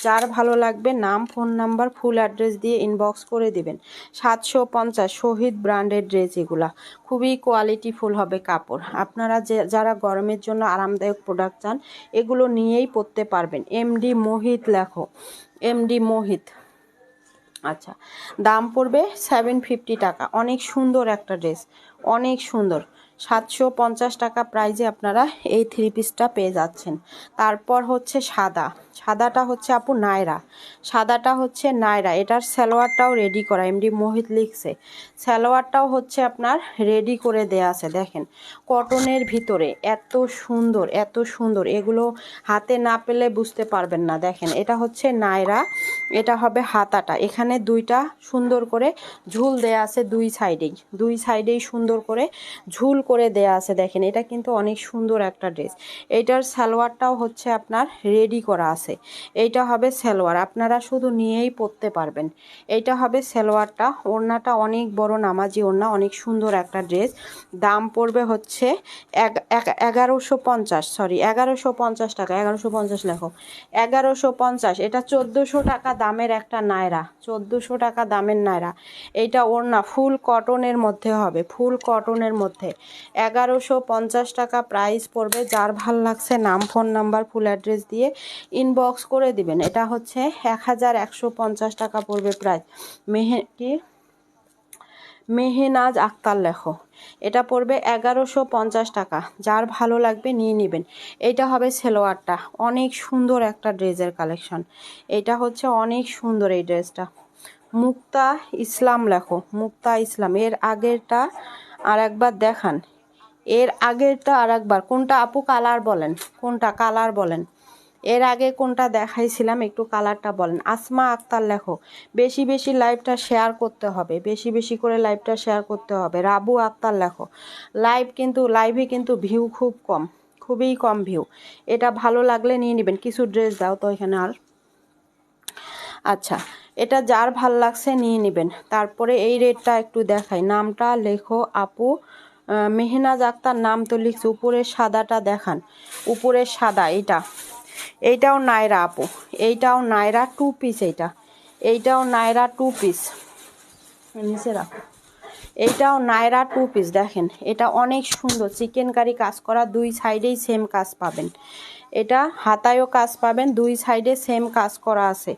যার ভালো লাগবে নাম, ফোন নাম্বার, ফুল অ্যাড্রেস দিয়ে ইনবক্স করে দিবেন। 750 শহীদ ব্র্যান্ডের ড্রেস, এগুলা খুবই কোয়ালিটিফুল হবে কাপড়। আপনারা যারা গরমের জন্য আরামদায়ক প্রোডাক্ট চান, এগুলো নিয়েই পরতে পারবেন। এমডি মোহিত লেখো, এমডি মোহিত। আচ্ছা, দাম পড়বে 750 টাকা। অনেক সুন্দর একটা ড্রেস, অনেক সুন্দর। 750 টাকা প্রাইজে আপনারা এই থ্রি পিসটা পেয়ে যাচ্ছেন। তারপর হচ্ছে সাদাটা হচ্ছে আপু নায়রা, এটার সালোয়ারটাও রেডি করা, এমডি মোহিত লিখছে। সালোয়ারটাও হচ্ছে আপনার রেডি করে দেয়া আছে। দেখেন, কটনের ভিতরে এত সুন্দর, এগুলো হাতে না পেলে বুঝতে পারবেন না। দেখেন, এটা হচ্ছে নায়রা, এটা হবে হাতাটা। এখানে দুইটা সুন্দর করে ঝুল দেয়া আছে, দুই সাইডেই সুন্দর করে ঝুল করে দেয়া আছে। দেখেন, এটা কিন্তু অনেক সুন্দর একটা ড্রেস। এইটার সালোয়ারটাও হচ্ছে আপনার রেডি করা আছে। আছে। এইটা হবে সালোয়ার, আপনারা শুধু নিয়েই পরতে পারবেন। এইটা হবে সালোয়ারটা। ওড়নাটা অনেক বড় নামাজি ওড়না, অনেক সুন্দর একটা ড্রেস। দাম পড়বে হচ্ছে 1150, সরি 1150 টাকা, 1150 লেখো, 1150। এটা 1400 টাকা দামের একটা নায়রা, 1400 টাকা দামের নায়রা। এইটা ওড়না ফুল কটনের মধ্যে হবে, ফুল কটনের মধ্যে। 1150 টাকা প্রাইস পড়বে। যার ভাল লাগছে নাম ফোন নাম্বার ফুল অ্যাড্রেস দিয়ে ইনবক্স করে দিবেন। এটা হচ্ছে 1150 টাকা পড়বে প্রাইস। মেহনাজ আক্তার লেখো, এটা পড়বে 1150 টাকা। যার ভালো লাগবে নিয়ে নেবেন। এইটা হবে সালোয়ারটা, অনেক সুন্দর একটা ড্রেসের কালেকশন। এটা হচ্ছে অনেক সুন্দর এই ড্রেসটা। মুক্তা ইসলাম লেখো, মুক্তা ইসলাম। এর আগেরটা আর একবার দেখান, এর আগেরটা আর একবার কোনটা আপু, কালার বলেন, কোনটা কালার বলেন, এর আগে কোনটা দেখাইছিলাম একটু কালারটা বলেন। আসমা আক্তার লেখো, বেশি বেশি লাইভটা শেয়ার করতে হবে, বেশি বেশি করে লাইভটা শেয়ার করতে হবে। রাবু আক্তার লেখো, লাইভে কিন্তু ভিউ খুব কম, খুবই কম ভিউ। এটা ভালো লাগলে নিয়ে নেবেন। কিছু ড্রেস দাও তো এখানে আর। আচ্ছা, এটা যার ভাল লাগছে নিয়ে নেবেন। তারপরে এই রেটটা একটু দেখাই, নামটা লেখো আপু। মেহনাজ আক্তার নাম তো লিখছে, উপরের সাদাটা দেখান, উপরের সাদা। এইটাও নায়রা আপু, এইটাও নায়রা 2 পিস, এইটাও নায়রা 2 পিস, নিচে রাখো। এইটাও নায়রা 2 পিস, দেখেন এটা অনেক সুন্দর চিকেন কারি কাজ করা, দুই সাইডেই সেম কাজ পাবেন। এটা হাতায়ও কাজ পাবেন, দুই সাইডে সেম কাজ করা আছে,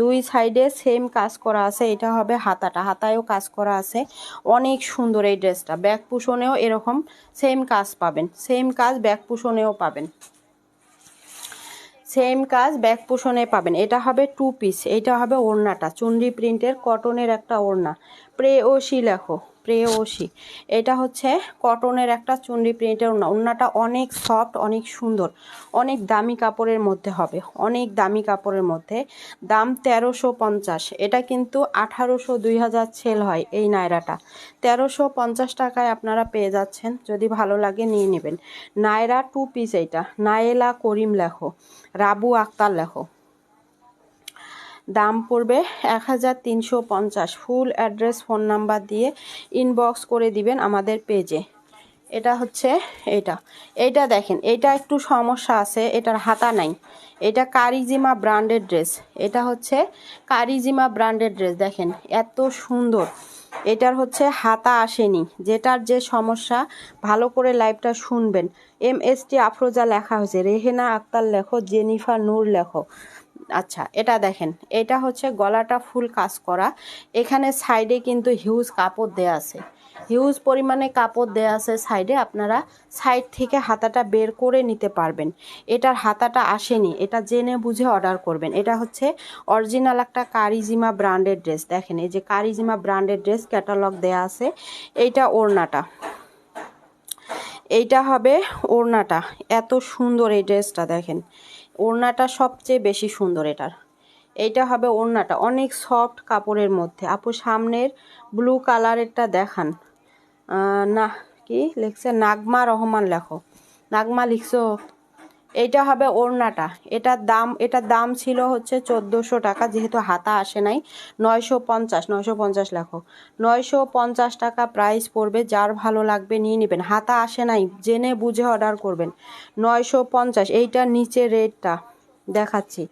দুই সাইডে সেম কাজ করা আছে। এটা হবে হাতাটা, হাতায়ও কাজ করা আছে, অনেক সুন্দর এই ড্রেসটা। ব্যাক পুশনেও এরকম সেম কাজ পাবেন, সেম কাজ ব্যাক পুশনেও পাবেন, সেম কাজ ব্যাক পোষণে পাবেন। এটা হবে 2 পিস। এইটা হবে ওড়নাটা, চুনরি প্রিন্টের কটনের একটা ওড়না। প্রেয়সী লেখো, প্রেয়সী। এটা হচ্ছে কটনের একটা চুনরি প্রিন্টের ওড়না। ওড়নাটা অনেক সফট, অনেক সুন্দর, অনেক দামি কাপড়ের মধ্যে হবে, অনেক দামি কাপড়ের মধ্যে। দাম 1350। এটা কিন্তু 1800 2000 সেল হয় এই নায়রাটা। 1350 টাকায় আপনারা পেয়ে যাচ্ছেন। যদি ভালো লাগে নিয়ে নেবেন। নায়রা 2 পিস। এইটা নায়েলা করিম লেখো, রাবু আক্তার লেখো। দাম পড়বে 1350। ফুল অ্যাড্রেস ফোন নাম্বার দিয়ে ইনবক্স করে দিবেন আমাদের পেজে। এটা হচ্ছে এইটা দেখেন, এইটা একটু সমস্যা আছে, এটার হাতা নাই। এটা কারিজিমা ব্র্যান্ডের ড্রেস, এটা হচ্ছে কারিজিমা ব্র্যান্ডের ড্রেস। দেখেন এত সুন্দর, এটার হচ্ছে হাতা আসেনি, যেটার যে সমস্যা। ভালো করে লাইভটা শুনবেন। MST আফরোজা লেখা হয়েছে, রেহেনা আক্তার লেখো, জেনিফার নূর লেখো। আচ্ছা, এটা দেখেন, এটা হচ্ছে গলাটা ফুল কাজ করা। এখানে সাইডে কিন্তু হিউজ কাপড় দেয়া আছে, হিউজ পরিমাণে কাপড় দেয়া আছে সাইডে। আপনারা সাইড থেকে হাতাটা বের করে নিতে পারবেন। এটার হাতাটা আসেনি, এটা জেনে বুঝে অর্ডার করবেন। এটা হচ্ছে অরিজিনাল একটা কারিজিমা ব্র্যান্ডের ড্রেস। দেখেন এই যে কারিজিমা ব্র্যান্ডের ড্রেস, ক্যাটালগ দেয়া আছে। এইটা ওড়নাটা, এইটা হবে ওড়নাটা। এত সুন্দর এই ড্রেসটা, দেখেন ওড়নাটা সবচেয়ে বেশি সুন্দর এটার। এইটা হবে ওড়নাটা, অনেক সফট কাপড়ের মধ্যে। আপু সামনের ব্লু কালারেরটা দেখান। না, কি লিখছে, নাগমা রহমান লেখো, নাগমা লিখছো। এইটা হবে ওড়নাটা। এটার দাম ছিল হচ্ছে 1400 টাকা, যেহেতু হাতা আসে নাই। 950 লেখো, 950 টাকা প্রাইস পড়বে। যার ভালো লাগবে নিয়ে নেবেন। হাতা আসে নাই, জেনে বুঝে অর্ডার করবেন। 950। এইটার নিচে রেটটা দেখাচ্ছি,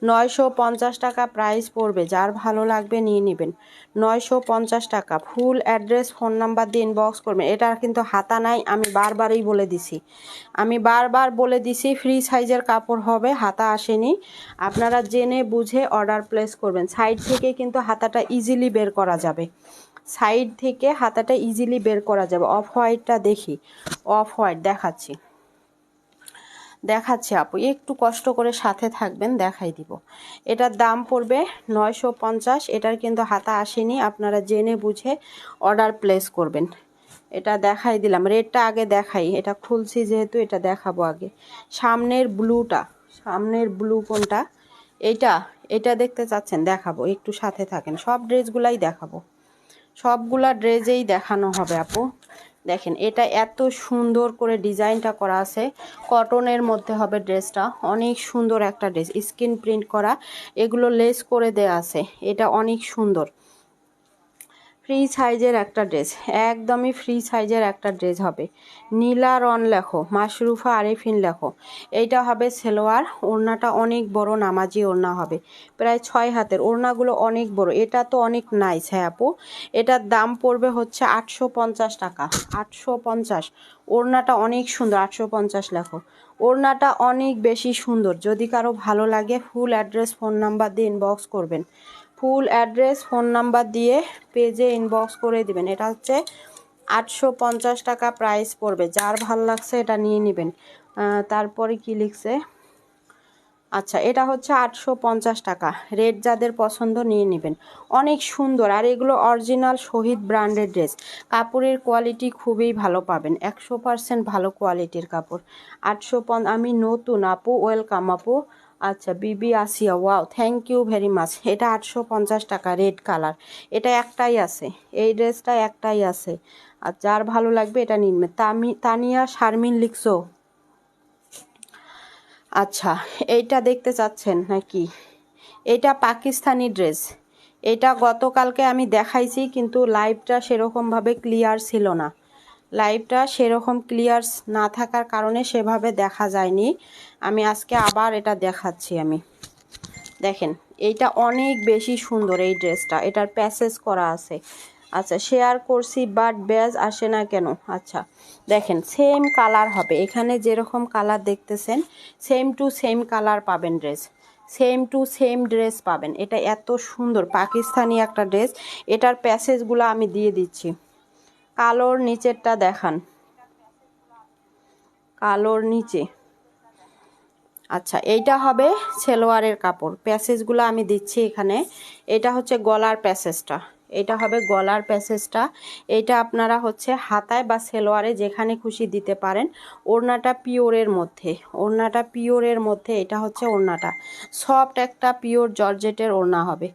950 টাকা প্রাইস পড়বে। যার ভালো লাগবে নিয়ে নেবেন। 950 টাকা। ফুল অ্যাড্রেস ফোন নাম্বার দিয়ে ইনবক্স করবেন। এটার কিন্তু হাতা নাই, আমি বারবারই বলে দিছি, আমি বারবার বলে দিছি ফ্রি সাইজের কাপড় হবে, হাতা আসেনি। আপনারা জেনে বুঝে অর্ডার প্লেস করবেন। সাইড থেকে কিন্তু হাতাটা ইজিলি বের করা যাবে, সাইড থেকে হাতাটা ইজিলি বের করা যাবে। অফ হোয়াইটটা দেখি, অফ হোয়াইট দেখাচ্ছি আপু, একটু কষ্ট করে সাথে থাকবেন, দেখাই দিব। এটার দাম পড়বে 950। এটার কিন্তু হাতা আসেনি, আপনারা জেনে বুঝে অর্ডার প্লেস করবেন। এটা দেখাই দিলাম, রেডটা আগে দেখাই, এটা খুলছি যেহেতু এটা দেখাবো আগে। সামনের ব্লুটা, সামনের ব্লু কোনটা, এটা দেখতে চাচ্ছেন, দেখাবো, একটু সাথে থাকেন। সব ড্রেসগুলাই দেখাবো, সবগুলা ড্রেসেই দেখানো হবে আপু। দেখেন এটা এত সুন্দর করে ডিজাইনটা করা আছে, কটনের মধ্যে হবে ড্রেসটা, অনেক সুন্দর একটা ড্রেস, স্ক্রিন প্রিন্ট করা, এগুলো লেস করে দেয়া আছে, এটা অনেক সুন্দর। ফ্রি সাইজের একটা ড্রেস, একদমই ফ্রি সাইজের একটা ড্রেস হবে। নীলা রন লেখো, মাশরুফা আরেফিন লেখো। এইটা হবে সেলোয়ার, ওড়নাটা অনেক বড় নামাজি ওড়না হবে, প্রায় 6 হাতের, ওড়নাগুলো অনেক বড়, এটা তো অনেক নাইস। হ্যাঁ আপু, এটার দাম পড়বে হচ্ছে 850 টাকা, 850। ওড়নাটা অনেক সুন্দর, 850 লেখো। ওড়নাটা অনেক বেশি সুন্দর, যদি কারো ভালো লাগে ফুল অ্যাড্রেস ফোন নাম্বার দিয়ে ইনবক্স করবেন, ফুল অ্যাড্রেস ফোন নাম্বার দিয়ে পেজে ইনবক্স করে দিবেন। এটা হচ্ছে 850 টাকা প্রাইস পড়বে, যার ভাল লাগছে এটা নিয়ে নেবেন। তারপরে কি লিখছে, আচ্ছা এটা হচ্ছে 850 টাকা, রেট যাদের পছন্দ নিয়ে নেবেন, অনেক সুন্দর। আর এগুলো অরিজিনাল শহীদ ব্র্যান্ডের ড্রেস, কাপড়ের কোয়ালিটি খুবই ভালো পাবেন, 100% ভালো কোয়ালিটির কাপড়। 850, আমি নতুন আপু, ওয়েলকাম আপু। আচ্ছা Bibi Asiya, wow thank you very much. এটা 850 টাকা, রেড কালার, এটা একটাই আছে, এই ড্রেসটা একটাই আছে। আর যার ভালো লাগবে এটা নিন। তানিয়া শারমিন লিখছো, আচ্ছা এইটা দেখতে চাচ্ছেন নাকি? এটা পাকিস্তানি ড্রেস, এটা গতকালকে আমি দেখাইছি, কিন্তু লাইভটা সেরকমভাবে ক্লিয়ার ছিল না, লাইভটা সেরকম ক্লিয়ার না থাকার কারণে সেভাবে দেখা যায়নি। আমি আজকে আবার এটা দেখাচ্ছি। আমি দেখেন এইটা অনেক বেশি সুন্দর এই ড্রেসটা, এটার প্যাসেজ করা আছে। আচ্ছা শেয়ার করছি বাট ব্যাজ আসে না কেন? আচ্ছা দেখেন সেম কালার হবে, এখানে যেরকম কালার দেখতেছেন সেম টু সেম কালার পাবেন, dress same to same dress পাবেন। এটা এত সুন্দর পাকিস্তানি একটা ড্রেস, এটার প্যাসেজগুলো আমি দিয়ে দিচ্ছি। কালোর নিচেরটা দেখান, কালোর নিচে। আচ্ছা এইটা হবে সেলোয়ারের কাপড়, প্যাসেজগুলো আমি দিচ্ছি এখানে। এটা হচ্ছে গলার প্যাসেজটা, এটা হবে গলার প্যাসেজটা। এইটা আপনারা হচ্ছে হাতায় বা সেলোয়ারে যেখানে খুশি দিতে পারেন। ওড়নাটা পিওরের মধ্যে, ওড়নাটা পিওরের মধ্যে, এটা হচ্ছে ওড়নাটা সফট একটা পিওর জর্জেটের ওড়না হবে,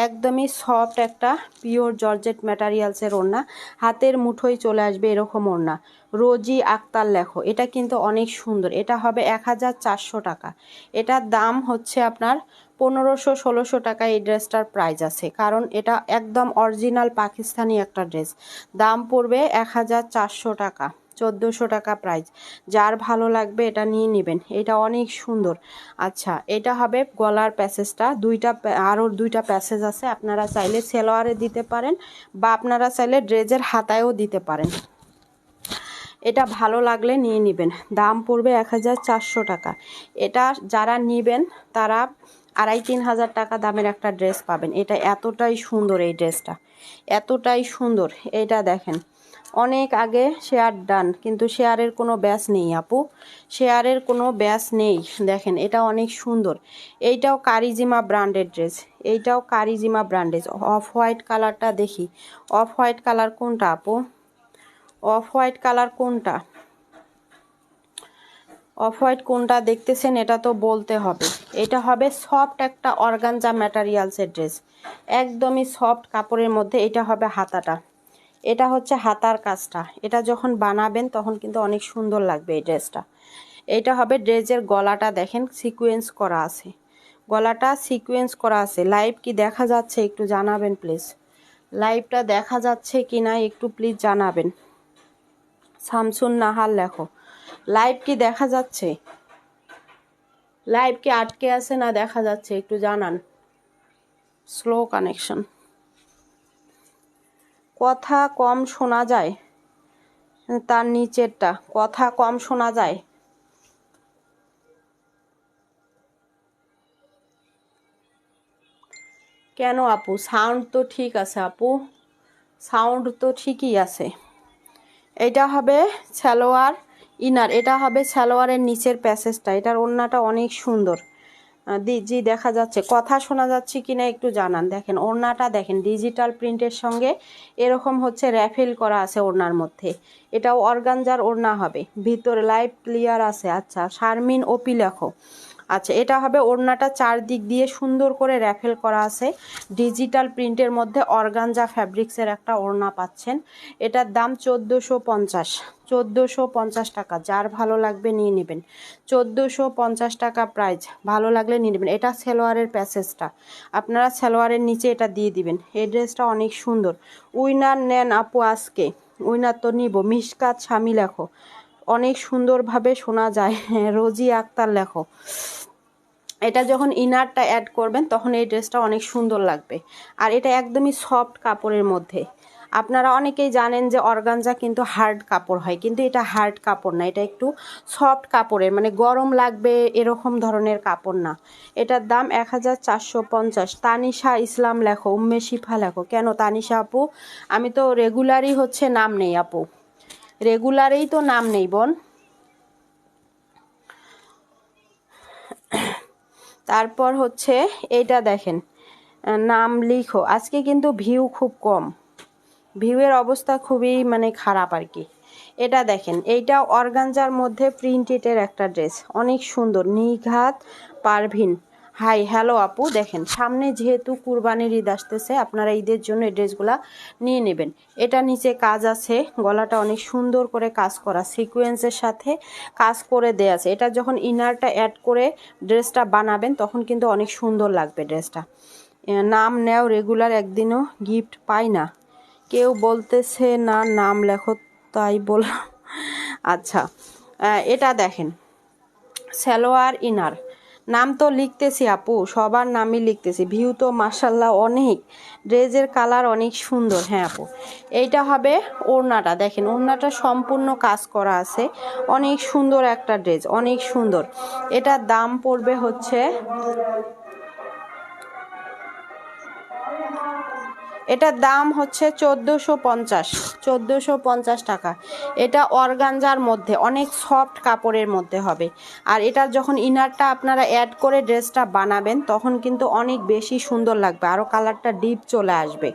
একদমই সফট একটা পিওর জর্জেট ম্যাটেরিয়ালসের ওড়না, হাতের মুঠোয় চলে আসবে এরকম ওড়না। রোজি আক্তার লেখো, এটা কিন্তু অনেক সুন্দর, এটা হবে 1400 টাকা। এটার দাম হচ্ছে আপনার 1500-1600 টাকা এই ড্রেসটার প্রাইস আছে, কারণ এটা একদম অরিজিনাল পাকিস্তানি একটা ড্রেস। দাম পড়বে 1400 টাকা, 1400 টাকা প্রাইস। যার ভালো লাগবে এটা নিয়ে নেবেন, এটা অনেক সুন্দর। আচ্ছা এটা হবে গলার প্যাসেজটা, আরও দুইটা প্যাসেজ আছে, আপনারা চাইলে সেলোয়ারে দিতে পারেন বা আপনারা চাইলে ড্রেসের হাতায়ও দিতে পারেন, এটা ভালো লাগলে নিয়ে নেবেন। দাম পড়বে 1400 টাকা। এটা যারা নেবেন তারা 2500-3000 টাকা দামের একটা ড্রেস পাবেন। এটা এতটাই সুন্দর, এই ড্রেসটা এতটাই সুন্দর। এটা দেখেন অনেক আগে শেয়ার ডান, কিন্তু শেয়ারের কোনো ব্যাস নেই আপু, শেয়ারের কোনো ব্যাস নেই। দেখেন এটা অনেক সুন্দর, এইটাও কারিজিমা ব্র্যান্ডের ড্রেস, এইটাও কারিজিমা ব্র্যান্ডের। অফ হোয়াইট কালারটা দেখি, অফ হোয়াইট কালার কোনটা আপু? অফ হোয়াইট কালার কোনটা? অফ হোয়াইট কোনটা দেখতেছেন এটা তো বলতে হবে। এটা হবে সফট একটা অর্গানজা ম্যাটেরিয়ালসের ড্রেস, একদমই সফট কাপড়ের মধ্যে। এটা হবে হাতাটা, এটা হচ্ছে হাতার কাজটা, এটা যখন বানাবেন তখন কিন্তু অনেক সুন্দর লাগবে এই ড্রেসটা। এটা হবে ড্রেসের গলাটা, দেখেন সিকোয়েন্স করা আছে, গলাটা সিকোয়েন্স করা আছে। লাইভ কি দেখা যাচ্ছে একটু জানাবেন প্লিজ, লাইভটা দেখা যাচ্ছে কি না একটু প্লিজ জানাবেন। শামসুন নাহার লেখো, লাইভ কি দেখা যাচ্ছে? লাইভ কি আটকে আছে না দেখা যাচ্ছে একটু জানান। স্লো কানেকশন, কথা কম শোনা যায়, তার নিচেরটা কথা কম শোনা যায়। কেন আপু? সাউন্ড তো ঠিক আছে আপু, সাউন্ড তো ঠিকই আছে। এটা হবে সালোয়ার ইনার, এটা হবে সালোয়ারের নিচের প্যাসেজটা। এটার ওড়নাটা অনেক সুন্দর। জি দেখা যাচ্ছে, কথা শোনা যাচ্ছে কিনা একটু জানান। দেখেন ওড়নাটা দেখেন, ডিজিটাল প্রিন্টের সঙ্গে এরকম হচ্ছে র্যাফেল করা আছে ওড়নার মধ্যে। এটাও অর্গানজার ওড়না হবে, ভিতরে লাইভ ক্লিয়ার আছে। আচ্ছা শারমিন ওপি লেখো, আচ্ছা, এটা হবে ওড়নাটা চারদিক দিয়ে সুন্দর করে র্যাফেল করা আছে, ডিজিটাল প্রিন্টের মধ্যে অর্গানজা ফ্যাব্রিক্সের একটা ওড়না পাচ্ছেন। এটার দাম 1450, 1450 টাকা। যার ভালো লাগবে নিয়ে নেবেন, 1450 টাকা প্রাইস। ভালো লাগলে নিয়ে নেবেন। এটা সালোয়ারের প্যাসেজটা, আপনারা সালোয়ারের নিচে এটা দিয়ে দিবেন। এই ড্রেসটা অনেক সুন্দর। উইনার নেন আপু আজকে, উইনার তো নিব। মিশকাত স্বামী লেখো, অনেক সুন্দরভাবে শোনা যায়। রোজি আক্তার লেখো। এটা যখন ইনারটা অ্যাড করবেন তখন এই ড্রেসটা অনেক সুন্দর লাগবে। আর এটা একদমই সফট কাপড়ের মধ্যে। আপনারা অনেকেই জানেন যে অর্গানজা কিন্তু হার্ড কাপড় হয়, কিন্তু এটা হার্ড কাপড় না, এটা একটু সফট কাপড়ের, মানে গরম লাগবে এরকম ধরনের কাপড় না। এটার দাম 1450। তানিশা ইসলাম লেখো, উম্মে শিফা লেখো। কেন তানিশা আপু? আমি তো রেগুলারই হচ্ছে নাম নেই আপু, রেগুলারেই তো নাম নেই বোন। তারপর হচ্ছে এইটা দেখেন, নাম লিখো। আজকে কিন্তু ভিউ খুব কম, ভিউয়ের অবস্থা খুবই মানে খারাপ আর কি। এটা দেখেন, এইটা অর্গানজার মধ্যে প্রিন্টেডের একটা ড্রেস, অনেক সুন্দর। নিঘাত পারভিন, হাই হ্যালো আপু। দেখেন, সামনে যেহেতু কুরবানির ঈদ আসতেছে, আপনারা ঈদের জন্য এই ড্রেসগুলা নিয়ে নেবেন। এটা নিচে কাজ আছে, গলাটা অনেক সুন্দর করে কাজ করা, সিকোয়েন্সের সাথে কাজ করে দেয়া আছে। এটা যখন ইনারটা অ্যাড করে ড্রেসটা বানাবেন তখন কিন্তু অনেক সুন্দর লাগবে ড্রেসটা। নাম নেও রেগুলার, একদিনও গিফট পাই না। কেউ বলতেছে না নাম লেখো, তাই বললাম। আচ্ছা, এটা দেখেন সালোয়ার ইনার, নাম তো লিখতেছি আপু, সবার নামই লিখতেছি। ভিউ তো মাশাল্লাহ অনেক, ড্রেসের কালার অনেক সুন্দর। হ্যাঁ আপু, এইটা হবে ওড়নাটা। দেখেন ওড়নাটা সম্পূর্ণ কাজ করা আছে, অনেক সুন্দর একটা ড্রেস, অনেক সুন্দর। এটার দাম পড়বে হচ্ছে, এটার দাম হচ্ছে 1450, 1450 টাকা। এটা অর্গানজার মধ্যে অনেক সফট কাপড়ের মধ্যে হবে। আর এটার যখন ইনারটা আপনারা অ্যাড করে ড্রেসটা বানাবেন তখন কিন্তু অনেক বেশি সুন্দর লাগবে, আরও কালারটা ডিপ চলে আসবে।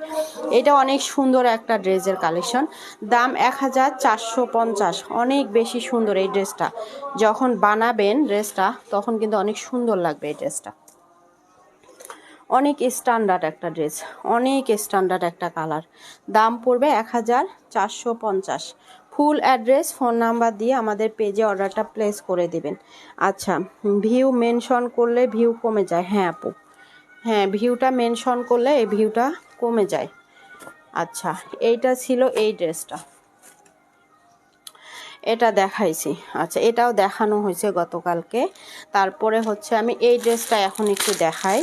এটা অনেক সুন্দর একটা ড্রেসের কালেকশন। দাম 1450, অনেক বেশি সুন্দর এই ড্রেসটা। যখন বানাবেন ড্রেসটা তখন কিন্তু অনেক সুন্দর লাগবে এই ড্রেসটা। অনেক স্ট্যান্ডার্ড একটা ড্রেস, অনেক স্ট্যান্ডার্ড একটা কালার। দাম পড়বে 1450। ফুল অ্যাড্রেস ফোন নাম্বার দিয়ে আমাদের পেজে অর্ডারটা প্লেস করে দিবেন। আচ্ছা, ভিউ মেনশন করলে ভিউ কমে যায়। হ্যাঁ আপু, হ্যাঁ ভিউটা মেনশন করলে এই ভিউটা কমে যায়। আচ্ছা, এইটা ছিল এই ড্রেসটা, এটা দেখাইছি। আচ্ছা, এটাও দেখানো হয়েছে গতকালকে। তারপরে হচ্ছে আমি এই ড্রেসটা এখন একটু দেখাই।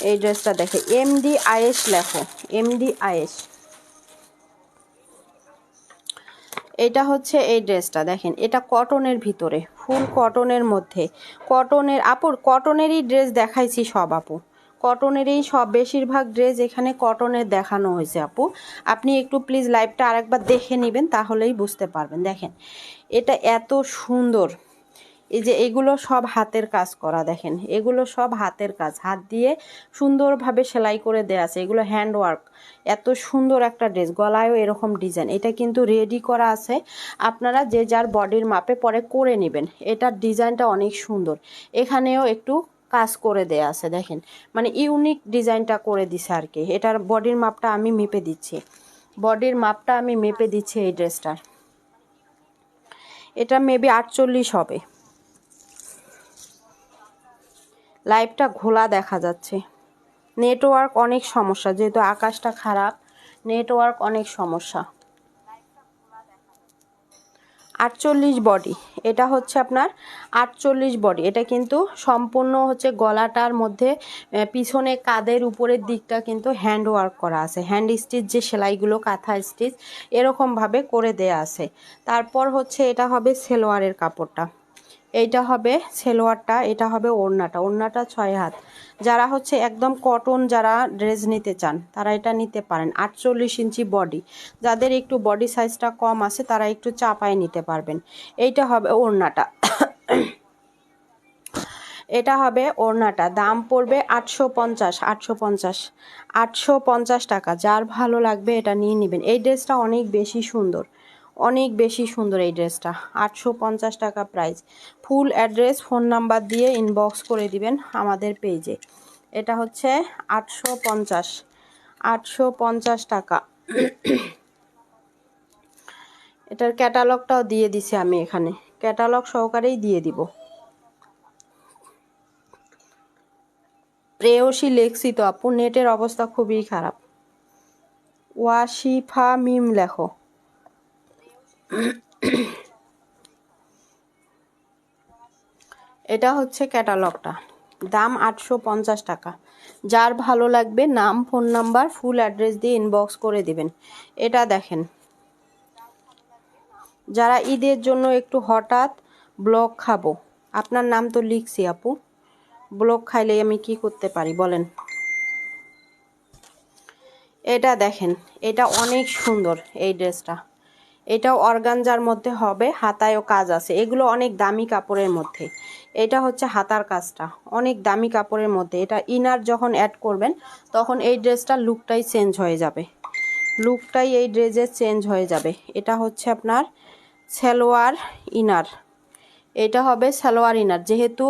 এই ড্রেসটা দেখে, এমডি আয়েশ লেখো, এমডি আয়েশ। এটা হচ্ছে এই ড্রেসটা দেখেন, এটা কটনের ভিতরে, ফুল কটনের মধ্যে। কটনের আপুর, কটনেরই ড্রেস দেখাইছি সব আপু, কটনেরই সব, বেশিরভাগ ড্রেস এখানে কটনের দেখানো হয়েছে আপু। আপনি একটু প্লিজ লাইভটা আরেকবার দেখে নেবেন, তাহলেই বুঝতে পারবেন। দেখেন এটা এত সুন্দর, এই যে এগুলো সব হাতের কাজ করা। দেখেন এগুলো সব হাতের কাজ, হাত দিয়ে সুন্দরভাবে সেলাই করে দেওয়া আছে, এগুলো হ্যান্ড ওয়ার্ক। এত সুন্দর একটা ড্রেস, গলায়ও এরকম ডিজাইন। এটা কিন্তু রেডি করা আছে, আপনারা যে যার বডির মাপে পরে করে নেবেন। এটার ডিজাইনটা অনেক সুন্দর, এখানেও একটু কাজ করে দেয়া আছে। দেখেন মানে ইউনিক ডিজাইনটা করে দিছে আর কি। এটার বডির মাপটা আমি মেপে দিচ্ছি, বডির মাপটা আমি মেপে দিচ্ছি এই ড্রেসটার। এটা মেবি 48 হবে। লাইভটা ঘোলা দেখা যাচ্ছে, নেটওয়ার্ক অনেক সমস্যা, যেহেতু আকাশটা খারাপ, নেটওয়ার্ক অনেক সমস্যা। 48 বডি, এটা হচ্ছে আপনার 48 বডি। এটা কিন্তু সম্পূর্ণ হচ্ছে গলাটার মধ্যে পিছনে কাঁধের উপরের দিকটা কিন্তু হ্যান্ড ওয়ার্ক করা আছে, হ্যান্ড স্টিচ যে সেলাইগুলো, কাঁথা স্টিচ এরকমভাবে করে দেয়া আছে। তারপর হচ্ছে এটা হবে সেলোয়ারের কাপড়টা, এইটা হবে সেলোয়ারটা, এটা হবে ওড়নাটা। ওড়নাটা 6 হাত। যারা হচ্ছে একদম কটন যারা ড্রেস নিতে চান তারা এটা নিতে পারেন। 48 ইঞ্চি বডি, যাদের একটু বডি সাইজটা কম আছে তারা একটু চাপায় নিতে পারবেন। এইটা হবে ওড়নাটা, এটা হবে ওড়নাটা। দাম পড়বে 850, 850, 850 টাকা। যার ভালো লাগবে এটা নিয়ে নেবেন। এই ড্রেসটা অনেক বেশি সুন্দর, অনেক বেশি সুন্দর এই ড্রেসটা। 850 টাকা price. Full address phone number দিয়ে ইনবক্স করে দিবেন আমাদের পেজে। এটা হচ্ছে 850 টাকা। এটার ক্যাটালগটাও দিয়ে দিছি আমি এখানে, ক্যাটালগ সহকারেই দিয়ে দিব। প্রেয়সী লেখছি তো আপু, নেটের অবস্থা খুবই খারাপ। ওয়াশিফা মিম লেখো। এটা হচ্ছে ক্যাটালগটা, দাম 850 টাকা। যার ভালো লাগবে নাম ফোন নাম্বার ফুল অ্যাড্রেস দিয়ে ইনবক্স করে দিবেন। এটা দেখেন, যারা ঈদের জন্য একটু হঠাৎ ব্লগ খাবো, আপনার নাম তো লিখছি আপু, ব্লগ খাইলে আমি কি করতে পারি বলেন। এটা দেখেন, এটা অনেক সুন্দর এই ড্রেসটা। এটাও অর্গানজার মধ্যে হবে, হাতায়ও কাজ আছে। এগুলো অনেক দামি কাপড়ের মধ্যে। এটা হচ্ছে হাতার কাজটা, অনেক দামি কাপড়ের মধ্যে। এটা ইনার যখন অ্যাড করবেন তখন এই ড্রেসটার লুকটাই চেঞ্জ হয়ে যাবে, লুকটাই এই ড্রেসের চেঞ্জ হয়ে যাবে। এটা হচ্ছে আপনার সালোয়ার ইনার, এটা হবে সালোয়ার ইনার। যেহেতু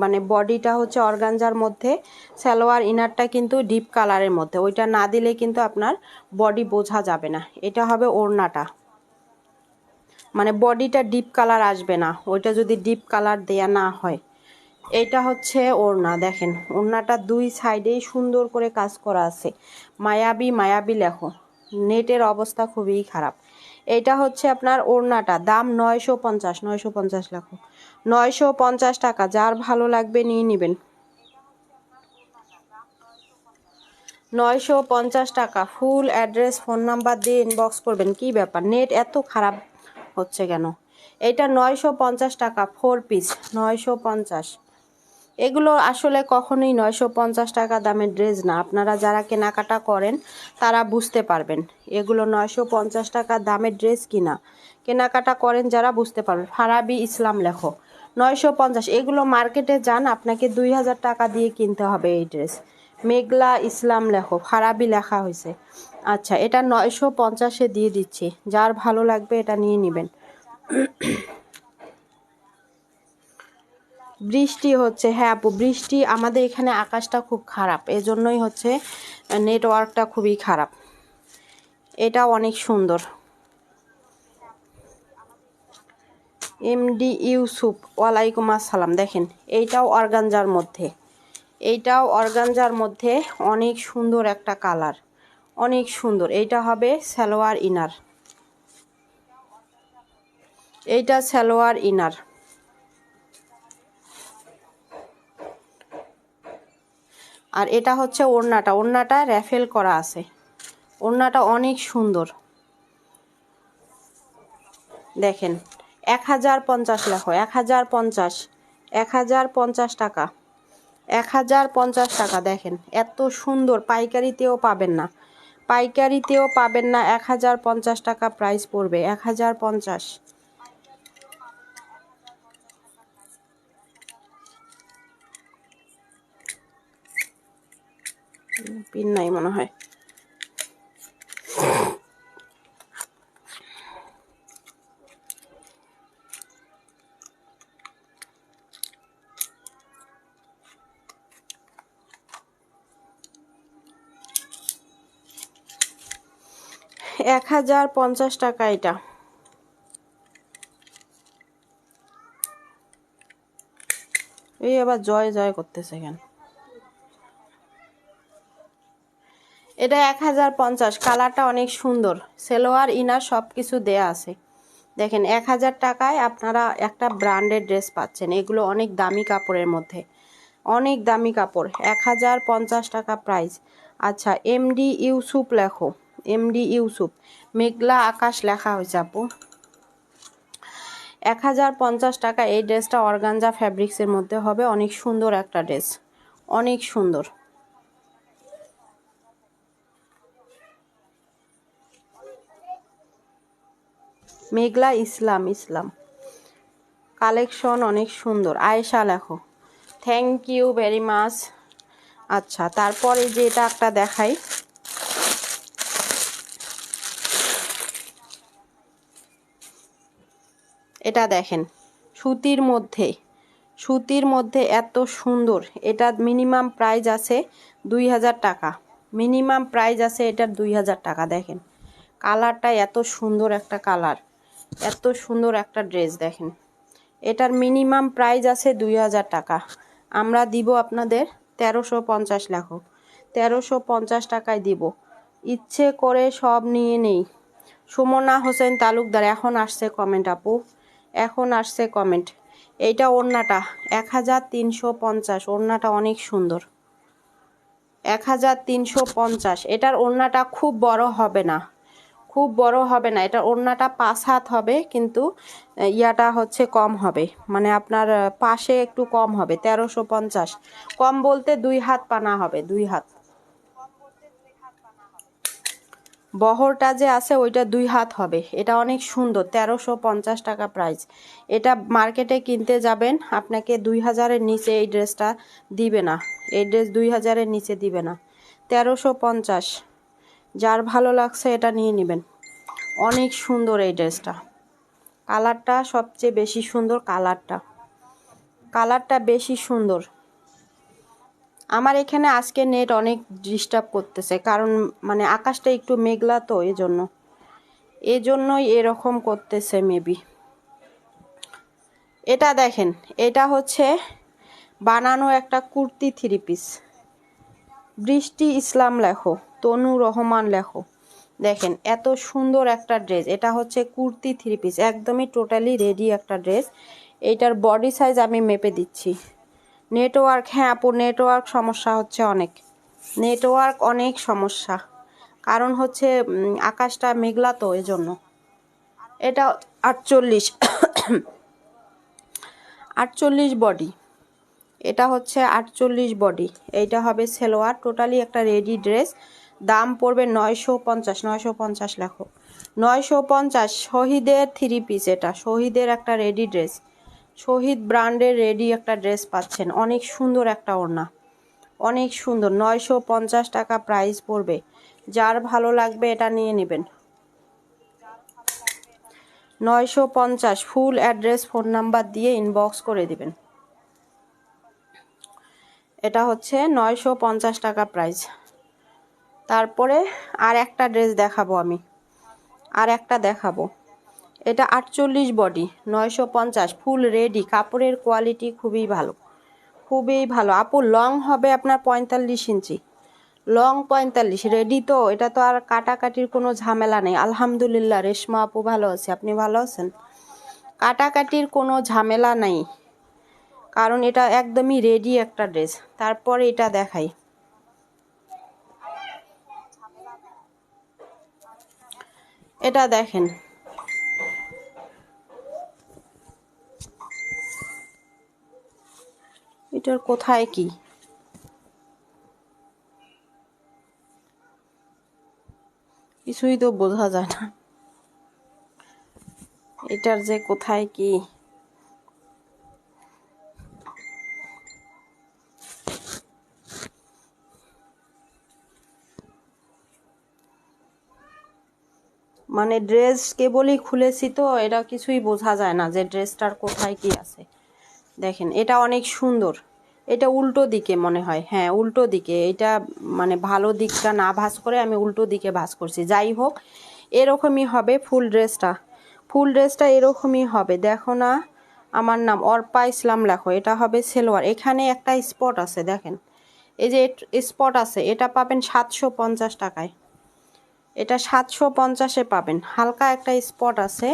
মানে বডিটা হচ্ছে অর্গানজার মধ্যে, সালোয়ার ইনারটা কিন্তু ডিপ কালারের মধ্যে, ওইটা না দিলে কিন্তু আপনার বডি বোঝা যাবে না। এটা হবে ওড়নাটা, মানে বডিটা ডিপ কালার আসবে না ওইটা যদি ডিপ কালার দেয়া না হয়। এটা হচ্ছে ওড়না, দেখেন ওড়নাটা দুই সাইডেই সুন্দর করে কাজ করা আছে। মায়াবী মায়াবী লেখো, নেটের অবস্থা খুবই খারাপ। এটা হচ্ছে আপনার ওড়নাটা, দাম 950 লেখো, 950 টাকা। যার ভালো লাগবে নিয়ে নেবেন। 950 টাকা। ফুল অ্যাড্রেস ফোন নাম্বার দিয়ে ইনবক্স করবেন। কি ব্যাপার, নেট এত খারাপ হচ্ছে কেন? এটা 950 টাকা 4 পিস, 950। এগুলো আসলে কখনোই 950 টাকা দামের ড্রেস না। আপনারা যারা কেনাকাটা করেন তারা বুঝতে পারবেন এগুলো 950 টাকা দামের ড্রেস কিনা। কেনাকাটা করেন যারা বুঝতে পারবেন। ফারাবি ইসলাম লেখো, 950। এগুলো মার্কেটে যান, আপনাকে 2000 টাকা দিয়ে কিনতে হবে এই ড্রেস। মেঘলা ইসলাম লেখো, ফারাবি লেখা হয়েছে। আচ্ছা, এটা 950-এ দিয়ে দিচ্ছি, যার ভালো লাগবে এটা নিয়ে নেবেন। বৃষ্টি হচ্ছে, হ্যাঁ আপু বৃষ্টি, আমাদের এখানে আকাশটা খুব খারাপ, এজন্যই হচ্ছে নেটওয়ার্কটা খুবই খারাপ। এটা অনেক সুন্দর। এমডি ইউসুফ, ওয়ালাইকুম আসসালাম। দেখেন এইটাও অর্গানজার মধ্যে, এইটাও অর্গানজার মধ্যে অনেক সুন্দর একটা কালার, অনেক সুন্দর। এইটা হবে সালোয়ার ইনার, এইটা সালোয়ার ইনার। আর এটা হচ্ছে ওড়নাটা, ওড়নাটা র্যাফেল করা আছে, ওড়নাটা অনেক সুন্দর। দেখেন 1050 লেখো, 1050, 1050 টাকা, 1050 টাকা। দেখেন এত সুন্দর, পাইকারিতেও পাবেন না, পাইকারিতেও পাবেন না। 1050 টাকা প্রাইস পড়বে, 1050। পিন নাই মনে হয়। এক 1050 টাকা এটা। এই আবার জয় জয় করতেছে কেন? এটা 1050, কালারটা অনেক সুন্দর, সেলোয়ার ইনার সব কিছু দেয়া আছে। দেখেন 1000 টাকায় আপনারা একটা ব্র্যান্ডেড ড্রেস পাচ্ছেন। এগুলো অনেক দামি কাপড়ের মধ্যে, অনেক দামি কাপড়। 1050 টাকা প্রাইস। আচ্ছা, এমডি ইউসুফ লেখো, এমডি ইউসুফ, মেঘলা আকাশ লেখা হয়েছে আপু। 1050 টাকা এই ড্রেসটা অর্গানজা ফ্যাব্রিক্সের মধ্যে হবে, অনেক সুন্দর একটা ড্রেস, অনেক সুন্দর। মেঘলা ইসলাম, ইসলাম কালেকশন অনেক সুন্দর। আয়েশা লেখো, থ্যাংক ইউ ভেরি মাচ। আচ্ছা, তারপর এই যে এটা একটা দেখাই, এটা দেখেন সুতির মধ্যে এত সুন্দর। এটা মিনিমাম প্রাইস আছে 2000 টাকা। মিনিমাম প্রাইস আছে এটার 2000 টাকা। দেখেন কালারটা এত সুন্দর একটা কালার, এত সুন্দর একটা ড্রেস। দেখেন এটার মিনিমাম প্রাইস আছে 2000 টাকা। আমরা দিব আপনাদের 1350 লাখো, 1350 টাকায় দিব। ইচ্ছে করে সব নিয়ে নেই। সুমনা হোসেন তালুকদার এখন আসছে কমেন্ট আপু, এখন আসছে কমেন্ট। এইটা ওড়নাটা 1350, ওড়নাটা অনেক সুন্দর, 1350। এটার ওড়নাটা খুব বড় হবে না, খুব বড় হবে না। এটার ওড়নাটা 5 হাত হবে, কিন্তু ইয়াটা হচ্ছে কম হবে, মানে আপনার পাশে একটু কম হবে। 1350 কম বলতে 2 হাত পানা হবে, 2 হাত। বহরটা যে আছে ওইটা 2 হাত হবে। এটা অনেক সুন্দর, 1350 টাকা প্রাইস। এটা মার্কেটে কিনতে যাবেন আপনাকে 2000-এর নিচে এই ড্রেসটা দিবে না। এই ড্রেস 2000-এর নিচে দিবে না। 1350। যার ভালো লাগছে এটা নিয়ে নেবেন। অনেক সুন্দর এই ড্রেসটা। কালারটা সবচেয়ে বেশি সুন্দর, কালারটা বেশি সুন্দর। আমার এখানে আজকে নেট অনেক ডিস্টার্ব করতেছে, কারণ মানে আকাশটা একটু মেঘলা, তো এজন্যই এরকম করতেছে মেবি। এটা দেখেন, এটা হচ্ছে বানানো একটা কুর্তি 3 পিস। বৃষ্টি ইসলাম লেখো, তনু রহমান লেখো। দেখেন এত সুন্দর একটা ড্রেস। এটা হচ্ছে কুর্তি 3 পিস, একদমই টোটালি রেডি একটা ড্রেস। এইটার বডি সাইজ আমি মেপে দিচ্ছি। নেটওয়ার্ক, হ্যাঁ আপু নেটওয়ার্ক সমস্যা হচ্ছে অনেক, নেটওয়ার্ক অনেক সমস্যা, কারণ হচ্ছে আকাশটা মেঘলা, তো এজন্য। এটা 48 48 বডি। এটা হচ্ছে 48 বডি। এইটা হবে সেলোয়ার। টোটালি একটা রেডি ড্রেস। দাম পড়বে 950, 950 লেখো, 950। শহীদের 3 পিস, এটা শহীদের একটা রেডি ড্রেস, শহীদ ব্র্যান্ডের রেডি একটা ড্রেস পাচ্ছেন। অনেক সুন্দর একটা ওড়না, অনেক সুন্দর। 950 টাকা প্রাইস পড়বে। যার ভালো লাগবে এটা নিয়ে নেবেন। 950। ফুল অ্যাড্রেস ফোন নাম্বার দিয়ে ইনবক্স করে দিবেন। এটা হচ্ছে 950 টাকা প্রাইস। তারপরে আর একটা ড্রেস দেখাবো আমি, আর একটা দেখাবো। এটা 48 বডি, 950, ফুল রেডি। কাপড়ের কোয়ালিটি খুবই ভালো, খুবই ভালো আপু। লং হবে আপনার 45 ইঞ্চি, লং 45, রেডি। তো এটা তো আর কাটাকাটির কোনো ঝামেলা নেই। আলহামদুলিল্লাহ রেশমা আপু ভালো আছে, আপনি ভালো আছেন? কাটাকাটির কোনো ঝামেলা নাই, কারণ এটা একদমই রেডি একটা ড্রেস। তারপরে এটা দেখাই, এটা দেখেন, এটার কোথায় কি, কিছুই তো বোঝা যায় না এটার যে কোথায় কি। মানে ড্রেস কেবলই খুলেছি, তো এটা কিছুই বোঝা যায় না যে ড্রেসটার কোথায় কি আছে। দেখেন এটা অনেক সুন্দর। এটা উল্টো দিকে মনে হয়, হ্যাঁ উল্টো দিকে। এটা মানে ভালো দিকটা না ভাঁজ করে আমি উল্টো দিকে ভাঁজ করছি। যাই হোক এরকমই হবে ফুল ড্রেসটা, ফুল ড্রেসটা এরকমই হবে। দেখো না, আমার নাম অর্পা ইসলাম লেখো। এটা হবে সেলোয়ার। এখানে একটা স্পট আছে দেখেন, এই যে স্পট আছে, এটা পাবেন 750 টাকায়। এটা 750-এ পাবেন। হালকা একটা স্পট আছে,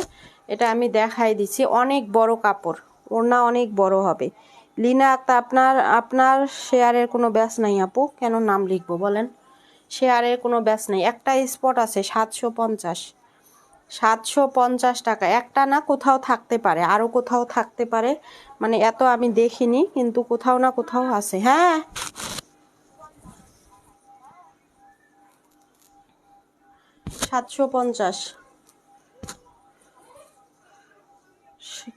এটা আমি দেখাই দিচ্ছি। অনেক বড় কাপড়, ওড়না অনেক বড় হবে। লিনা আক্তার, আপনার আপনার শেয়ারের কোনো ব্যাস নাই আপু, কেন নাম লিখবো বলেন? শেয়ারের কোনো ব্যাস নেই। একটা স্পট আছে 750, 750 টাকা। একটা না, কোথাও থাকতে পারে, আরও কোথাও থাকতে পারে, মানে এত আমি দেখিনি, কিন্তু কোথাও না কোথাও আছে। হ্যাঁ 750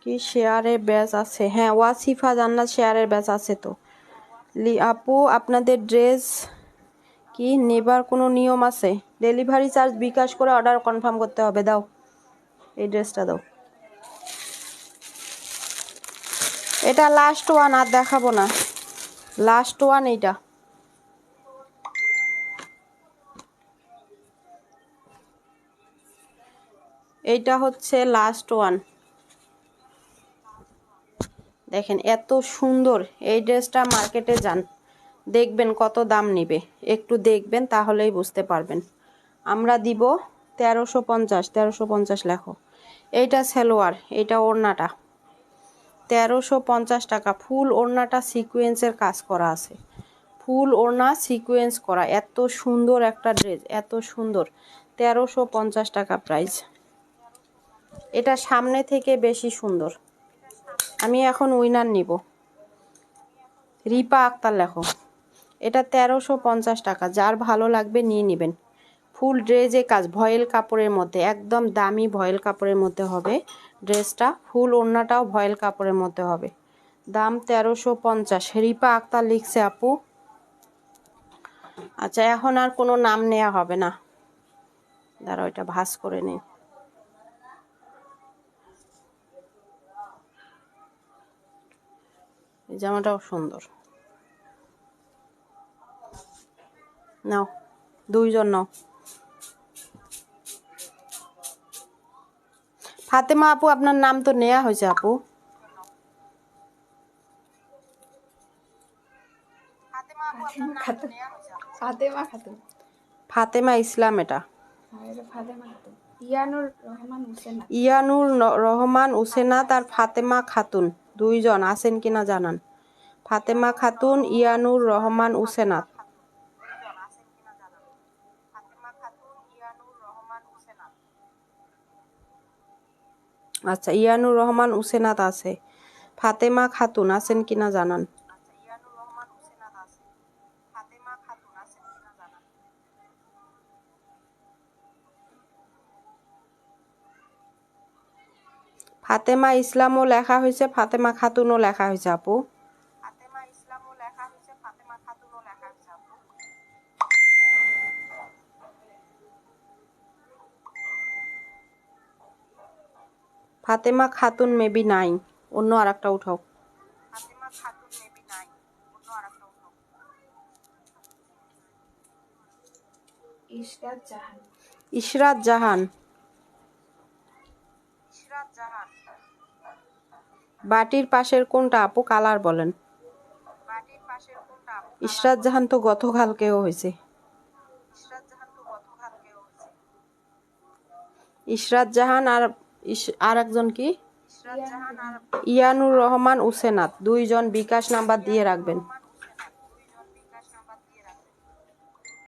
কি শেয়ারের ব্যাচ আছে? হ্যাঁ ওয়াসিফা জান্নাত শেয়ারের ব্যাচ আছে তো। আপু আপনাদের ড্রেস কি নেবার কোনো নিয়ম আছে? ডেলিভারি চার্জ বিকাশ করে অর্ডার কনফার্ম করতে হবে। দাও এই ড্রেসটা দাও। এটা লাস্ট ওয়ান, আর দেখাবো না, লাস্ট ওয়ান এইটা। এইটা হচ্ছে লাস্ট ওয়ান। দেখেন এত সুন্দর এই ড্রেসটা, মার্কেটে যান দেখবেন কত দাম নিবে, একটু দেখবেন তাহলেই বুঝতে পারবেন। আমরা দিব 1350, 1350 লেখো। এইটা সালোয়ার, এইটা ওড়নাটা 1350 টাকা। ফুল ওড়নাটা সিকোয়েন্সের কাজ করা আছে, ফুল ওড়না সিকোয়েন্স করা, এত সুন্দর একটা ড্রেস, এত সুন্দর। 1350 টাকা প্রাইস। এটা সামনে থেকে বেশি সুন্দর। আমি এখন উইনার নিব, রিপা আক্তার লেখো। এটা 1350 টাকা, যার ভালো লাগবে নিয়ে নেবেন। ফুল ড্রেসে কাজ, ভয়েল কাপড়ের মধ্যে, একদম দামি ভয়েল কাপড়ের মধ্যে হবে ড্রেসটা। ফুল ওড়নাটাও ভয়েল কাপড়ের মধ্যে হবে। দাম 1350। রিপা আক্তার লিখছে আপু। আচ্ছা, এখন আর কোনো নাম নেওয়া হবে না, দাঁড়াও এটা ভাঁজ করে নেই। এই জামাটাও সুন্দর, নাও দুইজন নাও। ফাতেমা আপু, আপনার নাম তো নেওয়া হয়েছে আপু। ফাতেমা ইসলাম এটা। ইয়ানুর রহমান উসেনাত আর ফাতেমা খাতুন দুইজন আছেন কিনা জানান। ফাতেমা খাতুন, ইয়ানুর রহমান উসেনাত। আচ্ছা, ইয়ানুর রহমান উসেনাত আছে। ফাতেমা খাতুন আছেন কিনা জানান। ফাতেমা ইসলামও লেখা হয়েছে, ফাতেমা খাতুনও লেখা হয়েছে আপু। ফাতেমা খাতুন মেবি নাই, অন্য আর একটা উঠাও। ইশরাত জাহান। বাটির পাশের কোনটা আপু, কালার বলেন। ইশরাত জাহান তো গতকালকেও হয়েছে। ইশরাত জাহান আর একজন কি, ইয়ানুর রহমান উসেনাত, দুইজন বিকাশ নাম্বার দিয়ে রাখবেন।